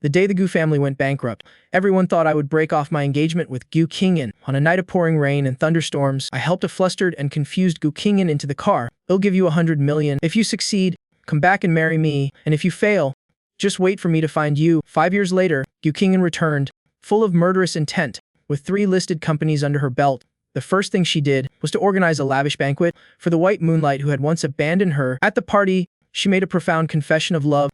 The day the Gu family went bankrupt, everyone thought I would break off my engagement with Gu Guingan. On a night of pouring rain and thunderstorms, I helped a flustered and confused Gu Guingan into the car. "I'll give you 100 million. If you succeed, come back and marry me, and if you fail, just wait for me to find you." 5 years later, Gu Guingan returned, full of murderous intent. With 3 listed companies under her belt, the first thing she did was to organize a lavish banquet for the white moonlight who had once abandoned her. At the party, she made a profound confession of love.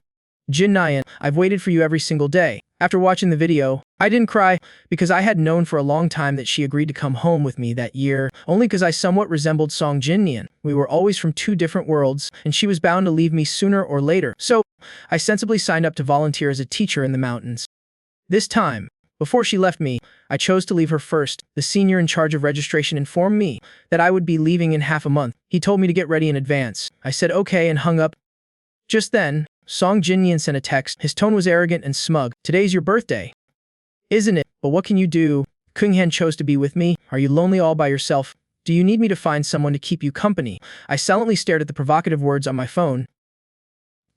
"Jin Nyan, I've waited for you every single day." After watching the video, I didn't cry because I had known for a long time that she agreed to come home with me that year, only because I somewhat resembled Song Jin Nyan. We were always from 2 different worlds, and she was bound to leave me sooner or later. So, I sensibly signed up to volunteer as a teacher in the mountains. This time, before she left me, I chose to leave her first. The senior in charge of registration informed me that I would be leaving in half a month. He told me to get ready in advance. I said okay and hung up. Just then, Song Jinyan sent a text. His tone was arrogant and smug. "Today's your birthday, isn't it? But what can you do? Guingan chose to be with me. Are you lonely all by yourself? Do you need me to find someone to keep you company?" I silently stared at the provocative words on my phone,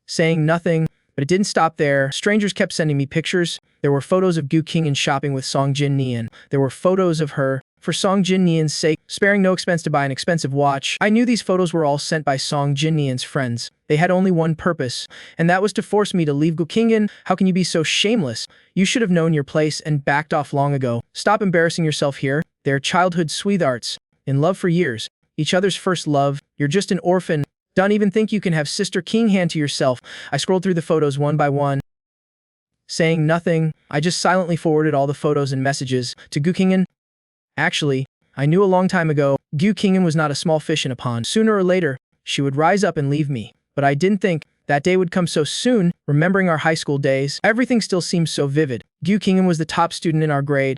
saying nothing. But it didn't stop there. Strangers kept sending me pictures. There were photos of Gu Guingan shopping with Song Jin Nyan. There were photos of her, for Song Jin Nyan's sake, sparing no expense to buy an expensive watch. I knew these photos were all sent by Song Jin Nyan's friends. They had only one purpose, and that was to force me to leave Gu Guingan. How can you be so shameless? You should have known your place and backed off long ago. Stop embarrassing yourself here. They're childhood sweethearts, in love for years, each other's first love. You're just an orphan. Don't even think you can have Sister Guingan to yourself. I scrolled through the photos one by one, saying nothing. I just silently forwarded all the photos and messages to Gu Guingan. Actually, I knew a long time ago, Gu Guingan was not a small fish in a pond. Sooner or later, she would rise up and leave me. But I didn't think that day would come so soon. Remembering our high school days, everything still seems so vivid. Gu Guingan was the top student in our grade.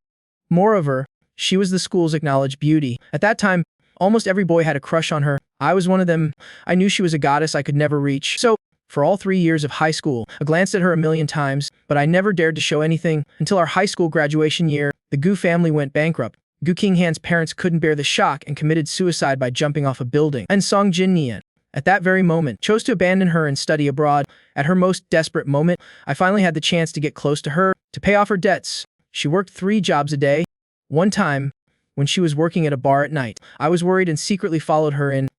Moreover, she was the school's acknowledged beauty. At that time, almost every boy had a crush on her. I was one of them. I knew she was a goddess I could never reach. So, for all 3 years of high school, I glanced at her a million times, but I never dared to show anything until our high school graduation year. The Gu family went bankrupt. Gu Guingan's parents couldn't bear the shock and committed suicide by jumping off a building. And Song Jin Nyan, at that very moment, chose to abandon her and study abroad. At her most desperate moment, I finally had the chance to get close to her, to pay off her debts. She worked 3 jobs a day. One time, when she was working at a bar at night, I was worried and secretly followed her in.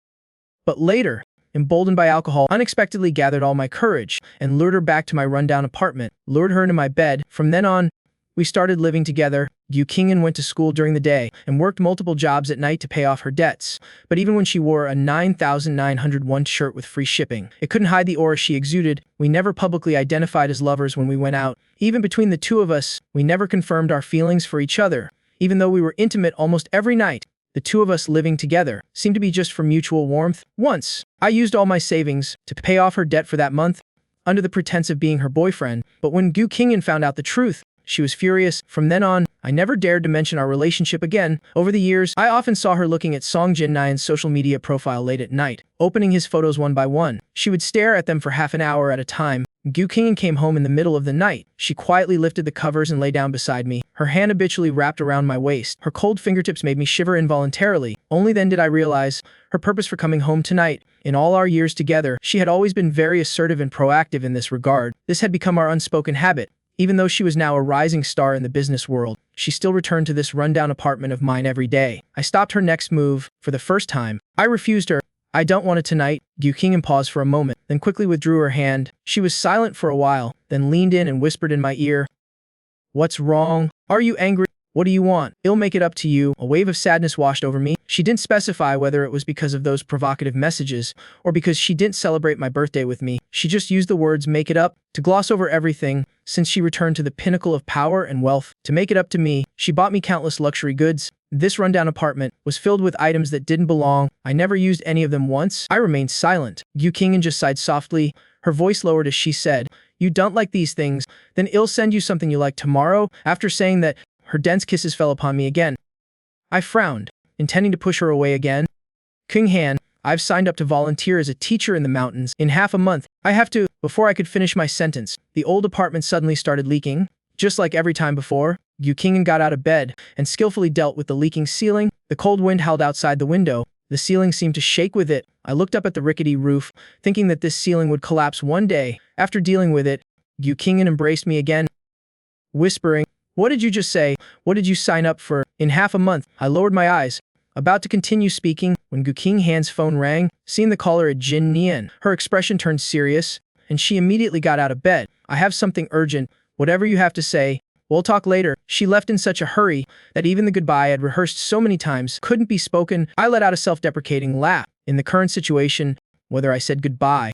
But later, emboldened by alcohol, unexpectedly gathered all my courage and lured her back to my rundown apartment, lured her into my bed. From then on, we started living together. Gu Guingan went to school during the day and worked multiple jobs at night to pay off her debts. But even when she wore a 9,901 shirt with free shipping, it couldn't hide the aura she exuded. We never publicly identified as lovers when we went out. Even between the 2 of us, we never confirmed our feelings for each other. Even though we were intimate almost every night, the 2 of us living together seemed to be just for mutual warmth. Once, I used all my savings to pay off her debt for that month, under the pretense of being her boyfriend. But when Gu Guingan found out the truth, she was furious. From then on, I never dared to mention our relationship again. Over the years, I often saw her looking at Song Jin Nyan's social media profile late at night, opening his photos one by one. She would stare at them for half an hour at a time. Gu Guingan came home in the middle of the night. She quietly lifted the covers and lay down beside me, her hand habitually wrapped around my waist. Her cold fingertips made me shiver involuntarily. Only then did I realize her purpose for coming home tonight. In all our years together, she had always been very assertive and proactive in this regard. This had become our unspoken habit. Even though she was now a rising star in the business world, she still returned to this rundown apartment of mine every day. I stopped her next move. For the first time, I refused her. "I don't want it tonight." Gu Guingan paused for a moment, then quickly withdrew her hand. She was silent for a while, then leaned in and whispered in my ear, "What's wrong? Are you angry? What do you want? I'll make it up to you." A wave of sadness washed over me. She didn't specify whether it was because of those provocative messages or because she didn't celebrate my birthday with me. She just used the words "make it up" to gloss over everything. Since she returned to the pinnacle of power and wealth to make it up to me, she bought me countless luxury goods. This rundown apartment was filled with items that didn't belong. I never used any of them once. I remained silent. Gu Guingan just sighed softly. Her voice lowered as she said, "You don't like these things? Then I'll send you something you like tomorrow." After saying that, her dense kisses fell upon me again. I frowned, intending to push her away again. "Guingan, I've signed up to volunteer as a teacher in the mountains. In half a month, I have to." Before I could finish my sentence, the old apartment suddenly started leaking. Just like every time before, Gu Guingan got out of bed and skillfully dealt with the leaking ceiling. The cold wind howled outside the window. The ceiling seemed to shake with it. I looked up at the rickety roof, thinking that this ceiling would collapse one day. After dealing with it, Gu Guingan embraced me again. whispering, "What did you just say? What did you sign up for?" In half a month, I lowered my eyes, about to continue speaking, when Guqinghan's phone rang. Seeing the caller at Jin Nian, her expression turned serious, and she immediately got out of bed. "I have something urgent. Whatever you have to say, we'll talk later." She left in such a hurry that even the goodbye I had rehearsed so many times couldn't be spoken. I let out a self-deprecating laugh. In the current situation, whether I said goodbye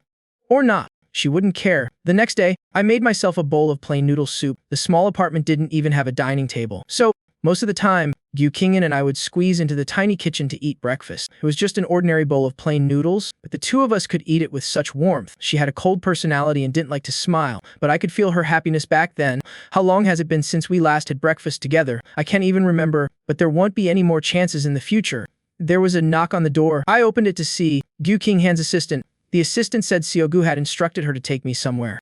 or not, she wouldn't care. The next day, I made myself a bowl of plain noodle soup. The small apartment didn't even have a dining table. So, most of the time, Guqinghan and I would squeeze into the tiny kitchen to eat breakfast. It was just an ordinary bowl of plain noodles, but the two of us could eat it with such warmth. She had a cold personality and didn't like to smile, but I could feel her happiness back then. How long has it been since we last had breakfast together? I can't even remember, but there won't be any more chances in the future. There was a knock on the door. I opened it to see Guqinghan's assistant. The assistant said Siogu had instructed her to take me somewhere.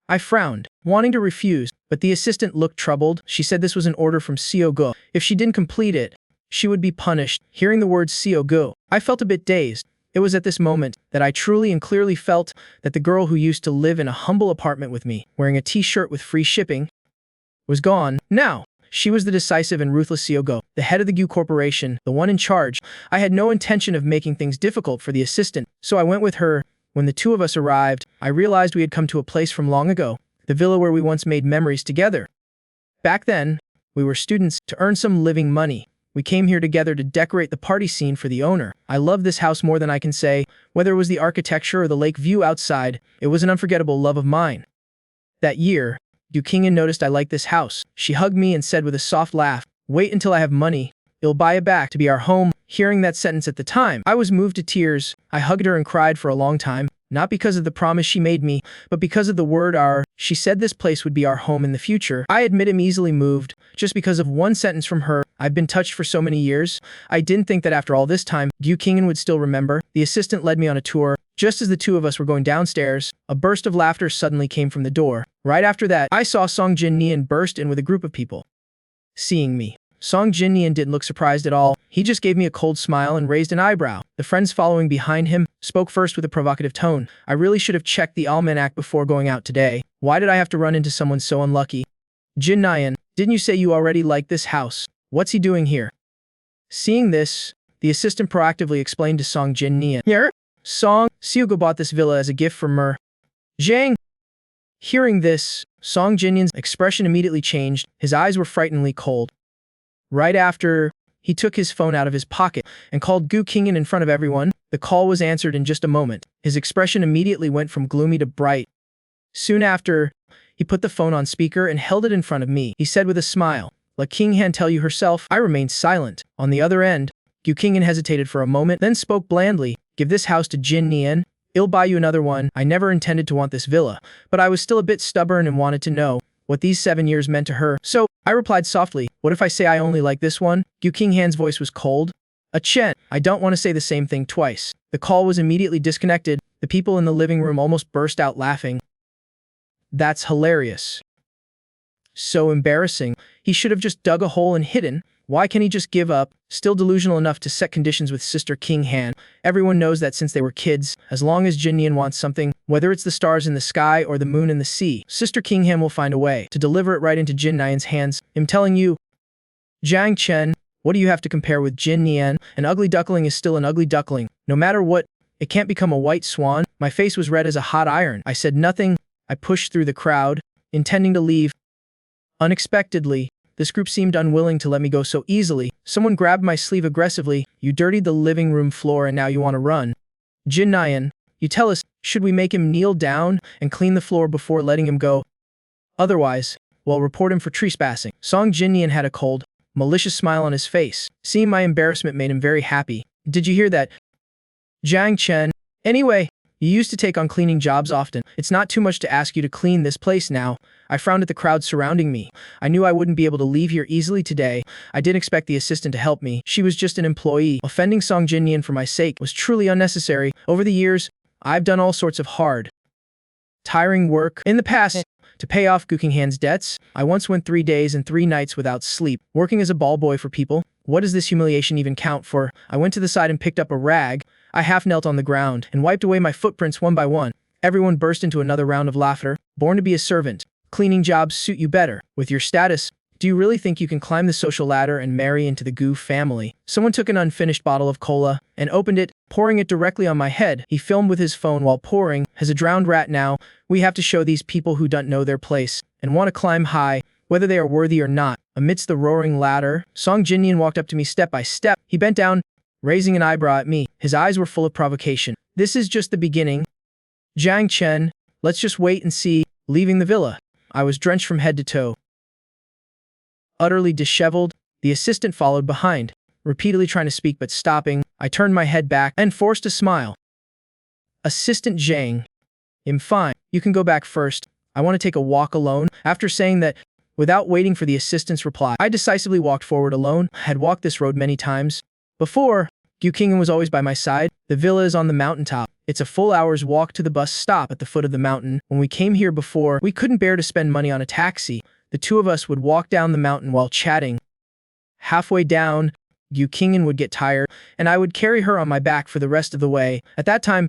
I frowned, wanting to refuse, but the assistant looked troubled. She said this was an order from Siogu. If she didn't complete it, she would be punished. Hearing the words Siogu, I felt a bit dazed. It was at this moment that I truly and clearly felt that the girl who used to live in a humble apartment with me, wearing a t-shirt with free shipping, was gone. Now, she was the decisive and ruthless Siogu, the head of the Gu Corporation, the one in charge. I had no intention of making things difficult for the assistant, so I went with her. When the two of us arrived, I realized we had come to a place from long ago, the villa where we once made memories together. Back then, we were students to earn some living money. We came here together to decorate the party scene for the owner. I love this house more than I can say. Whether it was the architecture or the lake view outside, it was an unforgettable love of mine. That year, Guqinghan noticed I liked this house. She hugged me and said with a soft laugh, "Wait until I have money. It'll buy it back to be our home." Hearing that sentence at the time, I was moved to tears. I hugged her and cried for a long time, not because of the promise she made me, but because of the word our. She said this place would be our home in the future. I admit I'm easily moved, just because of one sentence from her. I've been touched for so many years. I didn't think that after all this time, Guqinghan would still remember. The assistant led me on a tour. Just as the two of us were going downstairs, a burst of laughter suddenly came from the door. Right after that, I saw Song Jin Nian burst in with a group of people. Seeing me, Song Jin Nian didn't look surprised at all. He just gave me a cold smile and raised an eyebrow. The friends following behind him spoke first with a provocative tone. "I really should have checked the almanac before going out today. Why did I have to run into someone so unlucky?" "Jin Nian, didn't you say you already liked this house? What's he doing here?" Seeing this, the assistant proactively explained to Song Jin Nian. "Here, Song, Siogu bought this villa as a gift from Mer Zhang." Hearing this, Song Jin Nian's expression immediately changed. His eyes were frighteningly cold. Right after, he took his phone out of his pocket and called Guqinghan in front of everyone. The call was answered in just a moment. His expression immediately went from gloomy to bright. Soon after, he put the phone on speaker and held it in front of me. He said with a smile, "Let Guqinghan tell you herself." I remained silent. On the other end, Guqinghan hesitated for a moment, then spoke blandly, "Give this house to Jin Nian. He'll buy you another one." I never intended to want this villa, but I was still a bit stubborn and wanted to know what these 7 years meant to her. So, I replied softly, "What if I say I only like this one?" Guqinghan's voice was cold. "Chen, I don't want to say the same thing twice." The call was immediately disconnected. The people in the living room almost burst out laughing. "That's hilarious. So embarrassing. He should have just dug a hole and hidden. Why can't he just give up?" Still delusional enough to set conditions with Sister Guqinghan. Everyone knows that since they were kids, as long as Jin Nian wants something, whether it's the stars in the sky or the moon in the sea, Sister Guqinghan will find a way to deliver it right into Jin Nian's hands. I'm telling you, Jiang Chen, what do you have to compare with Jin Nian? An ugly duckling is still an ugly duckling. No matter what, it can't become a white swan. My face was red as a hot iron. I said nothing. I pushed through the crowd, intending to leave. Unexpectedly, this group seemed unwilling to let me go so easily. Someone grabbed my sleeve aggressively. "You dirtied the living room floor and now you want to run. Jin Nian, you tell us, should we make him kneel down and clean the floor before letting him go? Otherwise, we'll report him for trespassing." Song Jin Nian had a cold, malicious smile on his face. Seeing my embarrassment made him very happy. "Did you hear that, Jiang Chen? Anyway, you used to take on cleaning jobs often. It's not too much to ask you to clean this place now." I frowned at the crowd surrounding me. I knew I wouldn't be able to leave here easily today. I didn't expect the assistant to help me. She was just an employee. Offending Song Jin Nian for my sake was truly unnecessary. Over the years, I've done all sorts of hard, tiring work. In the past, to pay off Guqinghan's debts, I once went 3 days and 3 nights without sleep, working as a ball boy for people. What does this humiliation even count for? I went to the side and picked up a rag. I half knelt on the ground and wiped away my footprints one by one. Everyone burst into another round of laughter. Born to be a servant, Cleaning jobs suit you better. With your status, do you really think you can climb the social ladder and marry into the Gu family? Someone took an unfinished bottle of cola and opened it, pouring it directly on my head. He filmed with his phone while pouring. As a drowned rat now, we have to show these people who don't know their place and want to climb high, whether they are worthy or not. Amidst the roaring ladder, Song Jinnian walked up to me step by step. He bent down, raising an eyebrow at me. His eyes were full of provocation. This is just the beginning. Jiang Chen, let's just wait and see. Leaving the villa, I was drenched from head to toe. Utterly disheveled, the assistant followed behind, repeatedly trying to speak but stopping. I turned my head back and forced a smile. Assistant Zhang, I'm fine. You can go back first. I want to take a walk alone. After saying that, without waiting for the assistant's reply, I decisively walked forward alone. I had walked this road many times before. Guingan was always by my side. The villa is on the mountaintop. It's a full hour's walk to the bus stop at the foot of the mountain. When we came here before, we couldn't bear to spend money on a taxi. The two of us would walk down the mountain while chatting. Halfway down, Guingan would get tired, and I would carry her on my back for the rest of the way. At that time,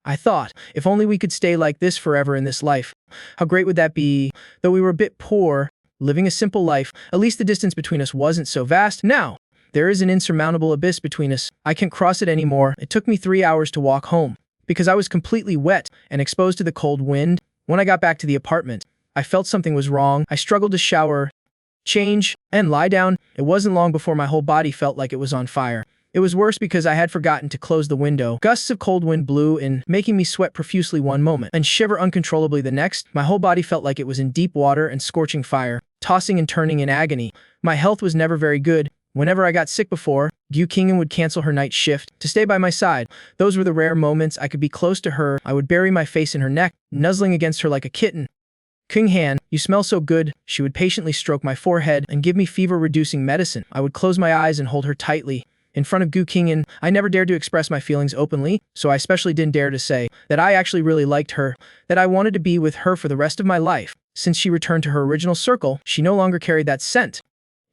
I thought, if only we could stay like this forever in this life. How great would that be? Though we were a bit poor, living a simple life, at least the distance between us wasn't so vast. Now, there is an insurmountable abyss between us. I can't cross it anymore. It took me 3 hours to walk home, because I was completely wet and exposed to the cold wind. When I got back to the apartment, I felt something was wrong. I struggled to shower, change, and lie down. It wasn't long before my whole body felt like it was on fire. It was worse because I had forgotten to close the window. Gusts of cold wind blew in, making me sweat profusely one moment and shiver uncontrollably the next. My whole body felt like it was in deep water and scorching fire, tossing and turning in agony. My health was never very good. Whenever I got sick before, Guingan would cancel her night shift to stay by my side. Those were the rare moments I could be close to her. I would bury my face in her neck, nuzzling against her like a kitten. Guingan, you smell so good. She would patiently stroke my forehead and give me fever-reducing medicine. I would close my eyes and hold her tightly. In front of Guingan, I never dared to express my feelings openly, so I especially didn't dare to say that I actually really liked her, that I wanted to be with her for the rest of my life. Since she returned to her original circle, she no longer carried that scent.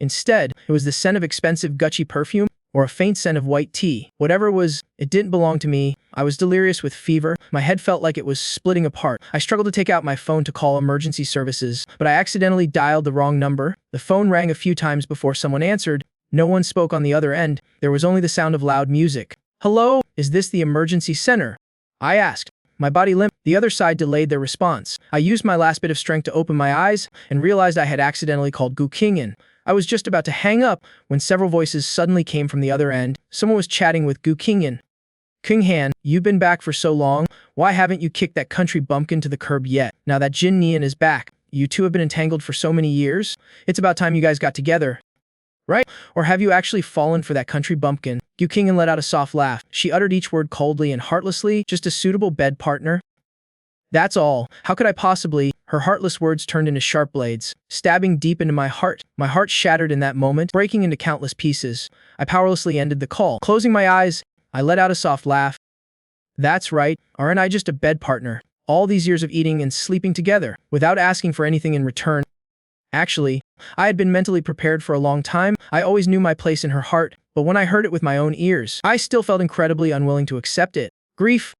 Instead, it was the scent of expensive Gucci perfume or a faint scent of white tea. Whatever it was, it didn't belong to me. I was delirious with fever. My head felt like it was splitting apart. I struggled to take out my phone to call emergency services, but I accidentally dialed the wrong number. The phone rang a few times before someone answered. No one spoke on the other end. There was only the sound of loud music. Hello? Is this the emergency center? I asked. My body limp. The other side delayed their response. I used my last bit of strength to open my eyes and realized I had accidentally called Guingan. I was just about to hang up when several voices suddenly came from the other end. Someone was chatting with Guingan. Guingan, you've been back for so long. Why haven't you kicked that country bumpkin to the curb yet? Now that Jinnian is back, you two have been entangled for so many years. It's about time you guys got together. Right? Or have you actually fallen for that country bumpkin? Guingan let out a soft laugh. She uttered each word coldly and heartlessly, just a suitable bed partner. That's all. How could I possibly? Her heartless words turned into sharp blades, stabbing deep into my heart. My heart shattered in that moment, breaking into countless pieces. I powerlessly ended the call. Closing my eyes, I let out a soft laugh. That's right. Aren't I just a bed partner? All these years of eating and sleeping together, without asking for anything in return. Actually, I had been mentally prepared for a long time. I always knew my place in her heart, but when I heard it with my own ears, I still felt incredibly unwilling to accept it. Grief,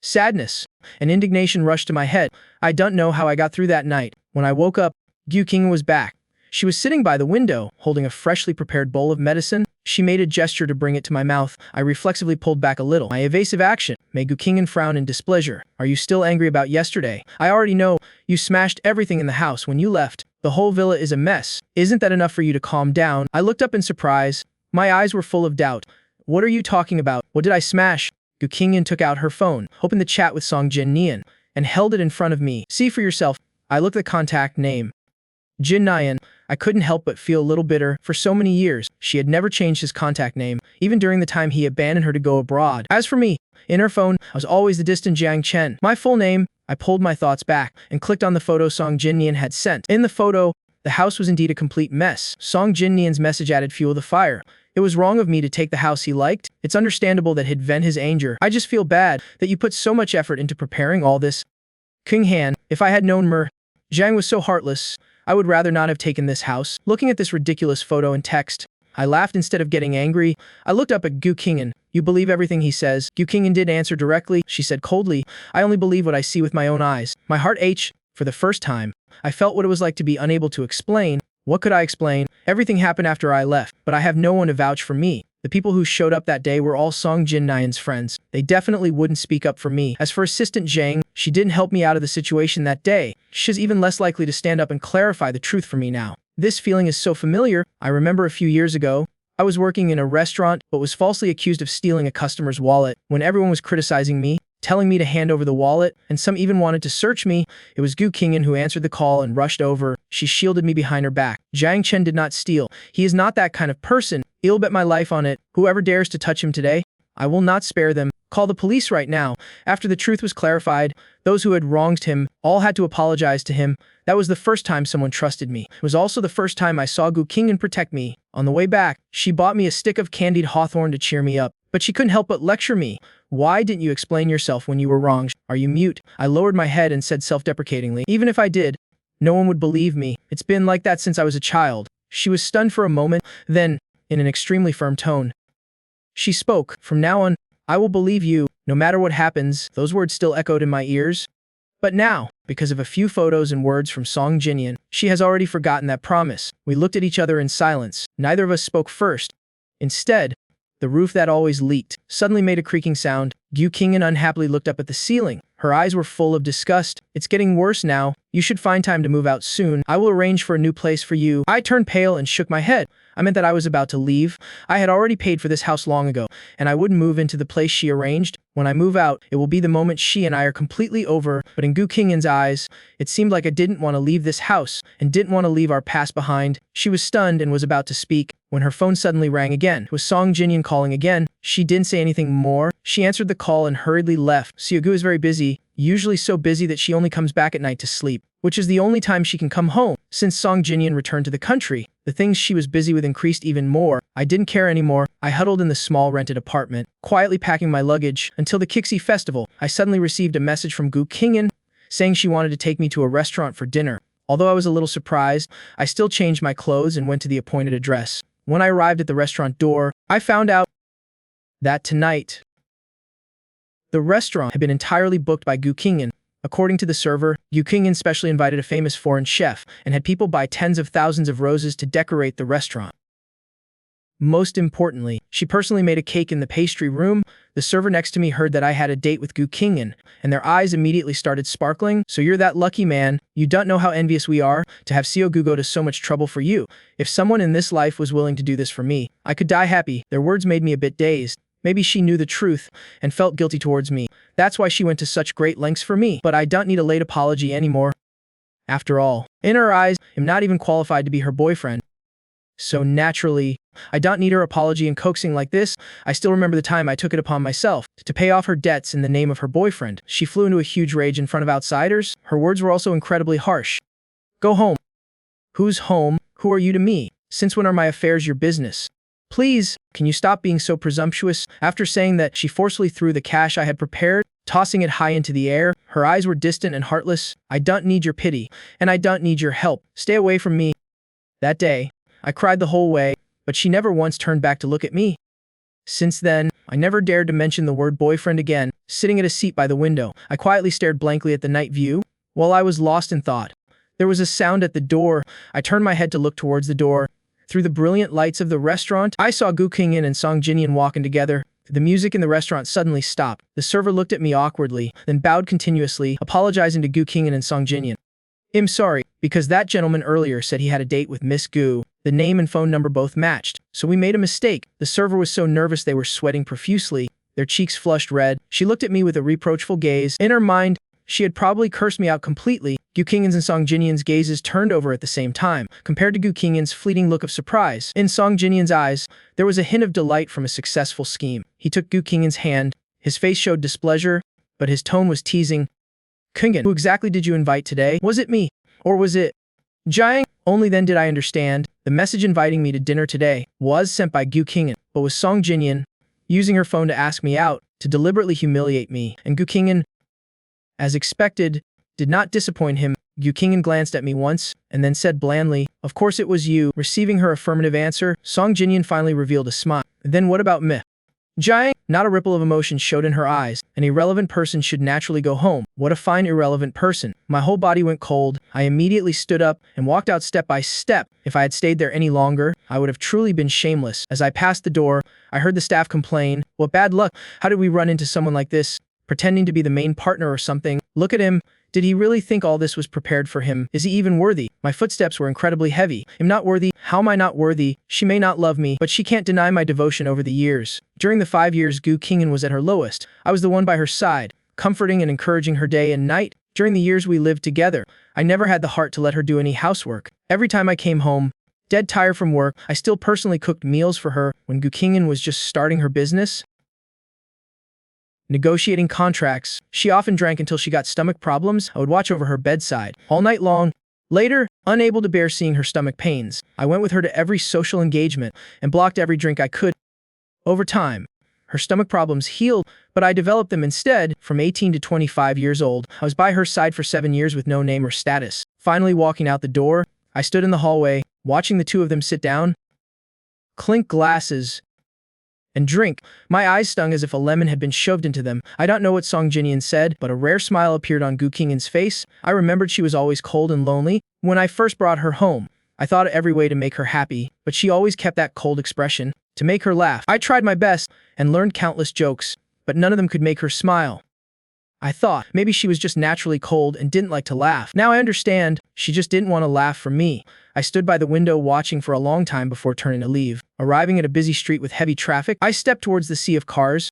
sadness, and indignation rushed to my head. I don't know how I got through that night. When I woke up, Guingan was back. She was sitting by the window, holding a freshly prepared bowl of medicine. She made a gesture to bring it to my mouth. I reflexively pulled back a little. My evasive action made Guingan frown in displeasure. Are you still angry about yesterday? I already know. You smashed everything in the house when you left. The whole villa is a mess. Isn't that enough for you to calm down? I looked up in surprise. My eyes were full of doubt. What are you talking about? What did I smash? Guingan took out her phone, opened the chat with Song Jinnian, and held it in front of me. See for yourself. I looked at the contact name. Jinnian. I couldn't help but feel a little bitter. For so many years, she had never changed his contact name, even during the time he abandoned her to go abroad. As for me, in her phone, I was always the distant Jiang Chen. My full name. I pulled my thoughts back and clicked on the photo Song Jinnian had sent. In the photo, the house was indeed a complete mess. Song Jinnian's message added fuel to the fire. It was wrong of me to take the house he liked. It's understandable that he'd vent his anger. I just feel bad that you put so much effort into preparing all this. Guingan, if I had known Zhang was so heartless, I would rather not have taken this house. Looking at this ridiculous photo and text, I laughed instead of getting angry. I looked up at Guingan. You believe everything he says? Guingan did answer directly. She said coldly, I only believe what I see with my own eyes. My heart ached For the first time, I felt what it was like to be unable to explain. What could I explain? Everything happened after I left, but I have no one to vouch for me. The people who showed up that day were all Song Jin-nayan's friends. They definitely wouldn't speak up for me. As for Assistant Zhang, she didn't help me out of the situation that day. She's even less likely to stand up and clarify the truth for me now. This feeling is so familiar. I remember a few years ago, I was working in a restaurant but was falsely accused of stealing a customer's wallet. When everyone was criticizing me, telling me to hand over the wallet, and some even wanted to search me, it was Gu Qingyan who answered the call and rushed over. She shielded me behind her back. Zhang Chen did not steal. He is not that kind of person. I'll bet my life on it. Whoever dares to touch him today, I will not spare them. Call the police right now. After the truth was clarified, those who had wronged him all had to apologize to him. That was the first time someone trusted me. It was also the first time I saw Gu Qingyan protect me. On the way back, she bought me a stick of candied hawthorn to cheer me up, but she couldn't help but lecture me. Why didn't you explain yourself when you were wrong? Are you mute? I lowered my head and said self-deprecatingly, even if I did, no one would believe me. It's been like that since I was a child. She was stunned for a moment, then, in an extremely firm tone, she spoke. From now on, I will believe you, no matter what happens. Those words still echoed in my ears. But now, because of a few photos and words from Song Jinyan, she has already forgotten that promise. We looked at each other in silence. Neither of us spoke first. Instead, the roof that always leaked suddenly made a creaking sound. Gu Qingyan unhappily looked up at the ceiling. Her eyes were full of disgust. It's getting worse now. You should find time to move out soon. I will arrange for a new place for you. I turned pale and shook my head. I meant that I was about to leave. I had already paid for this house long ago, and I wouldn't move into the place she arranged. When I move out, it will be the moment she and I are completely over. But in Gu Qingyan's eyes, it seemed like I didn't want to leave this house and didn't want to leave our past behind. She was stunned and was about to speak when her phone suddenly rang again. It was Song Jinyan calling again. She didn't say anything more. She answered the call and hurriedly left. Gu is very busy, usually so busy that she only comes back at night to sleep, which is the only time she can come home. Since Song Jinyan returned to the country, the things she was busy with increased even more. I didn't care anymore. I huddled in the small rented apartment, quietly packing my luggage until the Kixi festival. I suddenly received a message from Gu Qingyan saying she wanted to take me to a restaurant for dinner. Although I was a little surprised, I still changed my clothes and went to the appointed address. When I arrived at the restaurant door, I found out that tonight, the restaurant had been entirely booked by Gu Qingyan. According to the server, Gu Qingyan specially invited a famous foreign chef and had people buy tens of thousands of roses to decorate the restaurant. Most importantly, she personally made a cake in the pastry room. The server next to me heard that I had a date with Gu Qingyan, and their eyes immediately started sparkling. So you're that lucky man. You don't know how envious we are to have Gu go to so much trouble for you. If someone in this life was willing to do this for me, I could die happy. Their words made me a bit dazed. Maybe she knew the truth and felt guilty towards me. That's why she went to such great lengths for me. But I don't need a late apology anymore. After all, in her eyes, I'm not even qualified to be her boyfriend. So naturally, I don't need her apology and coaxing like this. I still remember the time I took it upon myself to pay off her debts in the name of her boyfriend. She flew into a huge rage in front of outsiders. Her words were also incredibly harsh. Go home. Who's home? Who are you to me? Since when are my affairs your business? Please, can you stop being so presumptuous? After saying that, she forcefully threw the cash I had prepared, tossing it high into the air. Her eyes were distant and heartless. I don't need your pity, and I don't need your help. Stay away from me. That day, I cried the whole way, but she never once turned back to look at me. Since then, I never dared to mention the word boyfriend again. Sitting at a seat by the window, I quietly stared blankly at the night view. While I was lost in thought, there was a sound at the door. I turned my head to look towards the door. Through the brilliant lights of the restaurant, I saw Gu Qingyan and Song Jinyan walking together. The music in the restaurant suddenly stopped. The server looked at me awkwardly, then bowed continuously, apologizing to Gu Qingyan and Song Jinyan. I'm sorry, because that gentleman earlier said he had a date with Miss Gu. The name and phone number both matched, so we made a mistake. The server was so nervous they were sweating profusely. Their cheeks flushed red. She looked at me with a reproachful gaze. In her mind, she had probably cursed me out completely. Gu Qingyan's and Song Jinyan's gazes turned over at the same time, compared to Gu Qingyan's fleeting look of surprise. In Song Jinyan's eyes, there was a hint of delight from a successful scheme. He took Gu Qingyan's hand. His face showed displeasure, but his tone was teasing. Qingyan, who exactly did you invite today? Was it me? Or was it Jiang? Only then did I understand. The message inviting me to dinner today was sent by Gu Qingyan, but was Song Jinyan using her phone to ask me out, to deliberately humiliate me, and Gu Qingyan, as expected, did not disappoint him. Gu Qingyan glanced at me once, and then said blandly, "Of course it was you." Receiving her affirmative answer, Song Jinyan finally revealed a smile. Then what about me? Jiang, not a ripple of emotion showed in her eyes. An irrelevant person should naturally go home. What a fine irrelevant person. My whole body went cold. I immediately stood up and walked out step by step. If I had stayed there any longer, I would have truly been shameless. As I passed the door, I heard the staff complain, "What bad luck. How did we run into someone like this? Pretending to be the main partner or something. Look at him. Did he really think all this was prepared for him? Is he even worthy?" My footsteps were incredibly heavy. "I'm not worthy. How am I not worthy? She may not love me, but she can't deny my devotion over the years." During the 5 years Guingan was at her lowest, I was the one by her side, comforting and encouraging her day and night. During the years we lived together, I never had the heart to let her do any housework. Every time I came home, dead tired from work, I still personally cooked meals for her. When Guingan was just starting her business, negotiating contracts, she often drank until she got stomach problems. I would watch over her bedside all night long. Later, unable to bear seeing her stomach pains, I went with her to every social engagement and blocked every drink I could. Over time, her stomach problems healed, but I developed them instead. From 18 to 25 years old, I was by her side for 7 years with no name or status. Finally walking out the door, I stood in the hallway, watching the two of them sit down, clink glasses, and drink. My eyes stung as if a lemon had been shoved into them. I don't know what Song Jinyan said, but a rare smile appeared on Guingan's face. I remembered she was always cold and lonely. When I first brought her home, I thought of every way to make her happy, but she always kept that cold expression. To make her laugh, I tried my best and learned countless jokes, but none of them could make her smile. I thought maybe she was just naturally cold and didn't like to laugh. Now I understand, she just didn't want to laugh for me. I stood by the window watching for a long time before turning to leave. Arriving at a busy street with heavy traffic, I stepped towards the sea of cars.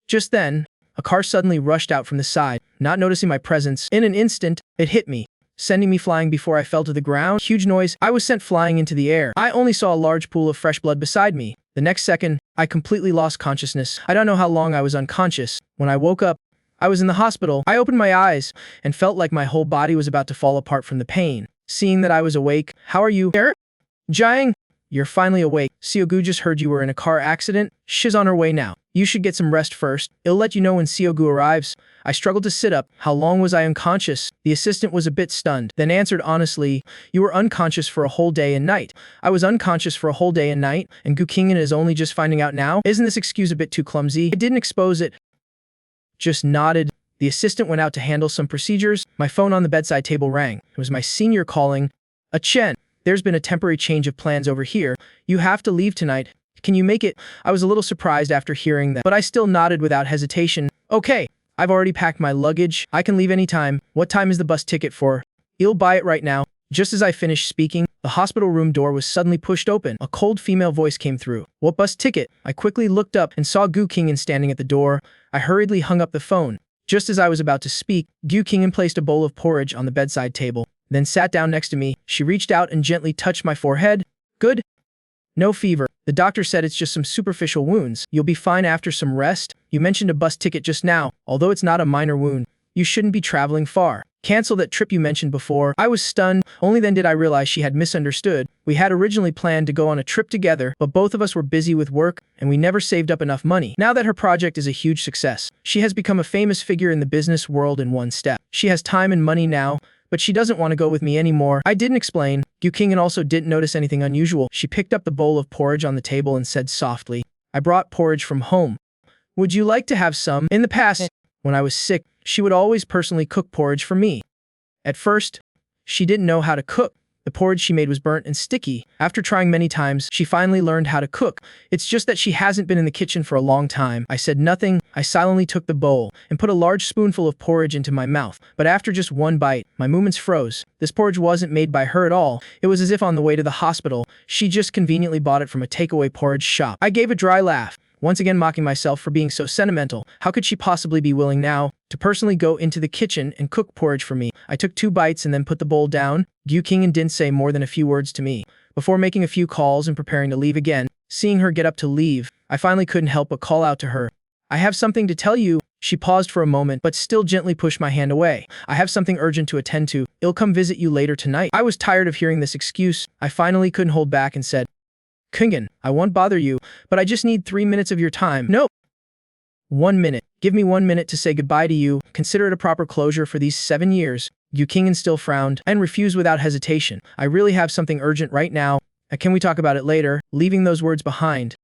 Just then, a car suddenly rushed out from the side. Not noticing my presence, in an instant, it hit me, sending me flying before I fell to the ground. Huge noise, I was sent flying into the air. I only saw a large pool of fresh blood beside me. The next second, I completely lost consciousness. I don't know how long I was unconscious. When I woke up, I was in the hospital. I opened my eyes and felt like my whole body was about to fall apart from the pain. Seeing that I was awake, "How are you, Eric?" "Jiang, you're finally awake. Siogu just heard you were in a car accident. She's on her way now. You should get some rest first. It'll let you know when Siogu arrives." I struggled to sit up. How long was I unconscious? The assistant was a bit stunned, then answered honestly, "You were unconscious for a whole day and night." I was unconscious for a whole day and night, and Guingan is only just finding out now? Isn't this excuse a bit too clumsy? I didn't expose it. Just nodded. The assistant went out to handle some procedures. My phone on the bedside table rang. It was my senior calling. "Chen, there's been a temporary change of plans over here. You have to leave tonight. Can you make it?" I was a little surprised after hearing that, but I still nodded without hesitation. "Okay, I've already packed my luggage. I can leave anytime. What time is the bus ticket for?" "You'll buy it right now." Just as I finished speaking, the hospital room door was suddenly pushed open. A cold female voice came through. "What bus ticket?" I quickly looked up and saw Guingan standing at the door. I hurriedly hung up the phone. Just as I was about to speak, Guingan placed a bowl of porridge on the bedside table, then sat down next to me. She reached out and gently touched my forehead. "Good? No fever. The doctor said it's just some superficial wounds. You'll be fine after some rest. You mentioned a bus ticket just now. Although it's not a minor wound, you shouldn't be traveling far. Cancel that trip you mentioned before." I was stunned. Only then did I realize she had misunderstood. We had originally planned to go on a trip together, but both of us were busy with work, and we never saved up enough money. Now that her project is a huge success, she has become a famous figure in the business world in one step. She has time and money now, but she doesn't want to go with me anymore. I didn't explain. Guingan also didn't notice anything unusual. She picked up the bowl of porridge on the table and said softly, "I brought porridge from home. Would you like to have some?" In the past, when I was sick, she would always personally cook porridge for me. At first, she didn't know how to cook. The porridge she made was burnt and sticky. After trying many times, she finally learned how to cook. It's just that she hasn't been in the kitchen for a long time. I said nothing. I silently took the bowl and put a large spoonful of porridge into my mouth. But after just one bite, my movements froze. This porridge wasn't made by her at all. It was as if on the way to the hospital, she just conveniently bought it from a takeaway porridge shop. I gave a dry laugh, once again mocking myself for being so sentimental. How could she possibly be willing now to personally go into the kitchen and cook porridge for me? I took 2 bites and then put the bowl down. Guingan didn't say more than a few words to me. Before making a few calls and preparing to leave again, seeing her get up to leave, I finally couldn't help but call out to her. "I have something to tell you." She paused for a moment, but still gently pushed my hand away. "I have something urgent to attend to. I'll come visit you later tonight." I was tired of hearing this excuse. I finally couldn't hold back and said, "Guingan, I won't bother you, but I just need 3 minutes of your time." "No. 1 minute. Give me 1 minute to say goodbye to you. Consider it a proper closure for these 7 years. Guingan still frowned and refused without hesitation. "I really have something urgent right now. Can we talk about it later?" Leaving those words behind,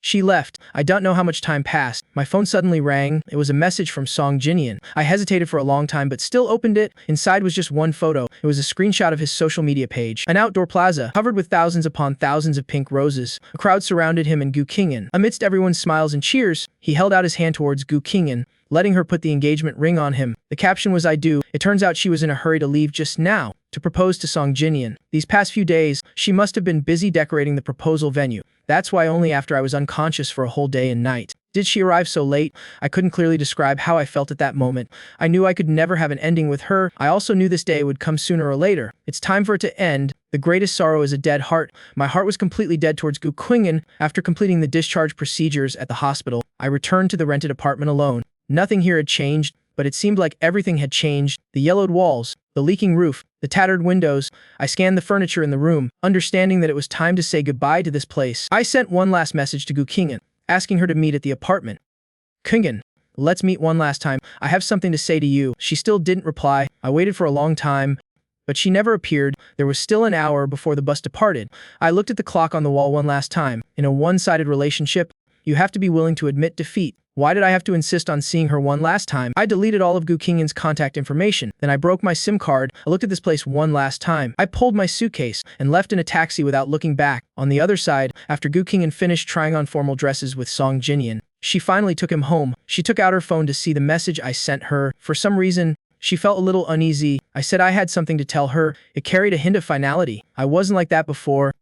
She left. I don't know how much time passed. My phone suddenly rang. It was a message from Song Jinyan. I hesitated for a long time but still opened it. Inside was just one photo. It was a screenshot of his social media page. An outdoor plaza, covered with thousands upon thousands of pink roses. A crowd surrounded him and Guingan. Amidst everyone's smiles and cheers, he held out his hand towards Guingan, letting her put the engagement ring on him. The caption was "I do." It turns out she was in a hurry to leave just now to propose to Song Jinyan. These past few days, she must have been busy decorating the proposal venue. That's why only after I was unconscious for a whole day and night did she arrive so late. I couldn't clearly describe how I felt at that moment. I knew I could never have an ending with her. I also knew this day would come sooner or later. It's time for it to end. The greatest sorrow is a dead heart. My heart was completely dead towards Guingan. After completing the discharge procedures at the hospital, I returned to the rented apartment alone. Nothing here had changed, but it seemed like everything had changed. The yellowed walls, the leaking roof, the tattered windows. I scanned the furniture in the room, understanding that it was time to say goodbye to this place. I sent one last message to Guingan, asking her to meet at the apartment. Guingan, let's meet one last time. I have something to say to you. She still didn't reply. I waited for a long time, but she never appeared. There was still an hour before the bus departed. I looked at the clock on the wall one last time. In a one-sided relationship, you have to be willing to admit defeat. Why did I have to insist on seeing her one last time? I deleted all of Guingan's contact information. Then I broke my SIM card. I looked at this place one last time. I pulled my suitcase and left in a taxi without looking back. On the other side, after Guingan finished trying on formal dresses with Song Jinyan, she finally took him home. She took out her phone to see the message I sent her. For some reason, she felt a little uneasy. I said I had something to tell her. It carried a hint of finality. I wasn't like that before.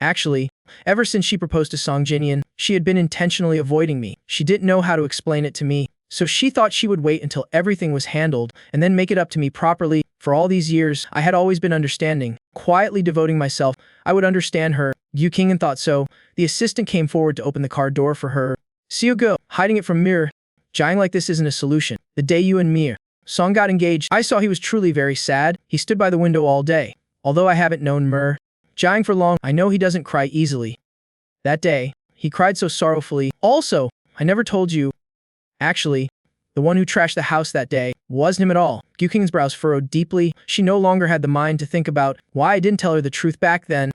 Actually, ever since she proposed to Song Jinyan, she had been intentionally avoiding me. She didn't know how to explain it to me, so she thought she would wait until everything was handled and then make it up to me properly. For all these years, I had always been understanding, quietly devoting myself. I would understand her. Guingan thought so. The assistant came forward to open the car door for her. See you go, hiding it from Mir. Dying like this isn't a solution. The day you and Mir, Song got engaged, I saw he was truly very sad. He stood by the window all day. Although I haven't known Mir Jiang for long, I know he doesn't cry easily. That day, he cried so sorrowfully. Also, I never told you. Actually, the one who trashed the house that day wasn't him at all. Guingan's brows furrowed deeply. She no longer had the mind to think about why I didn't tell her the truth back then.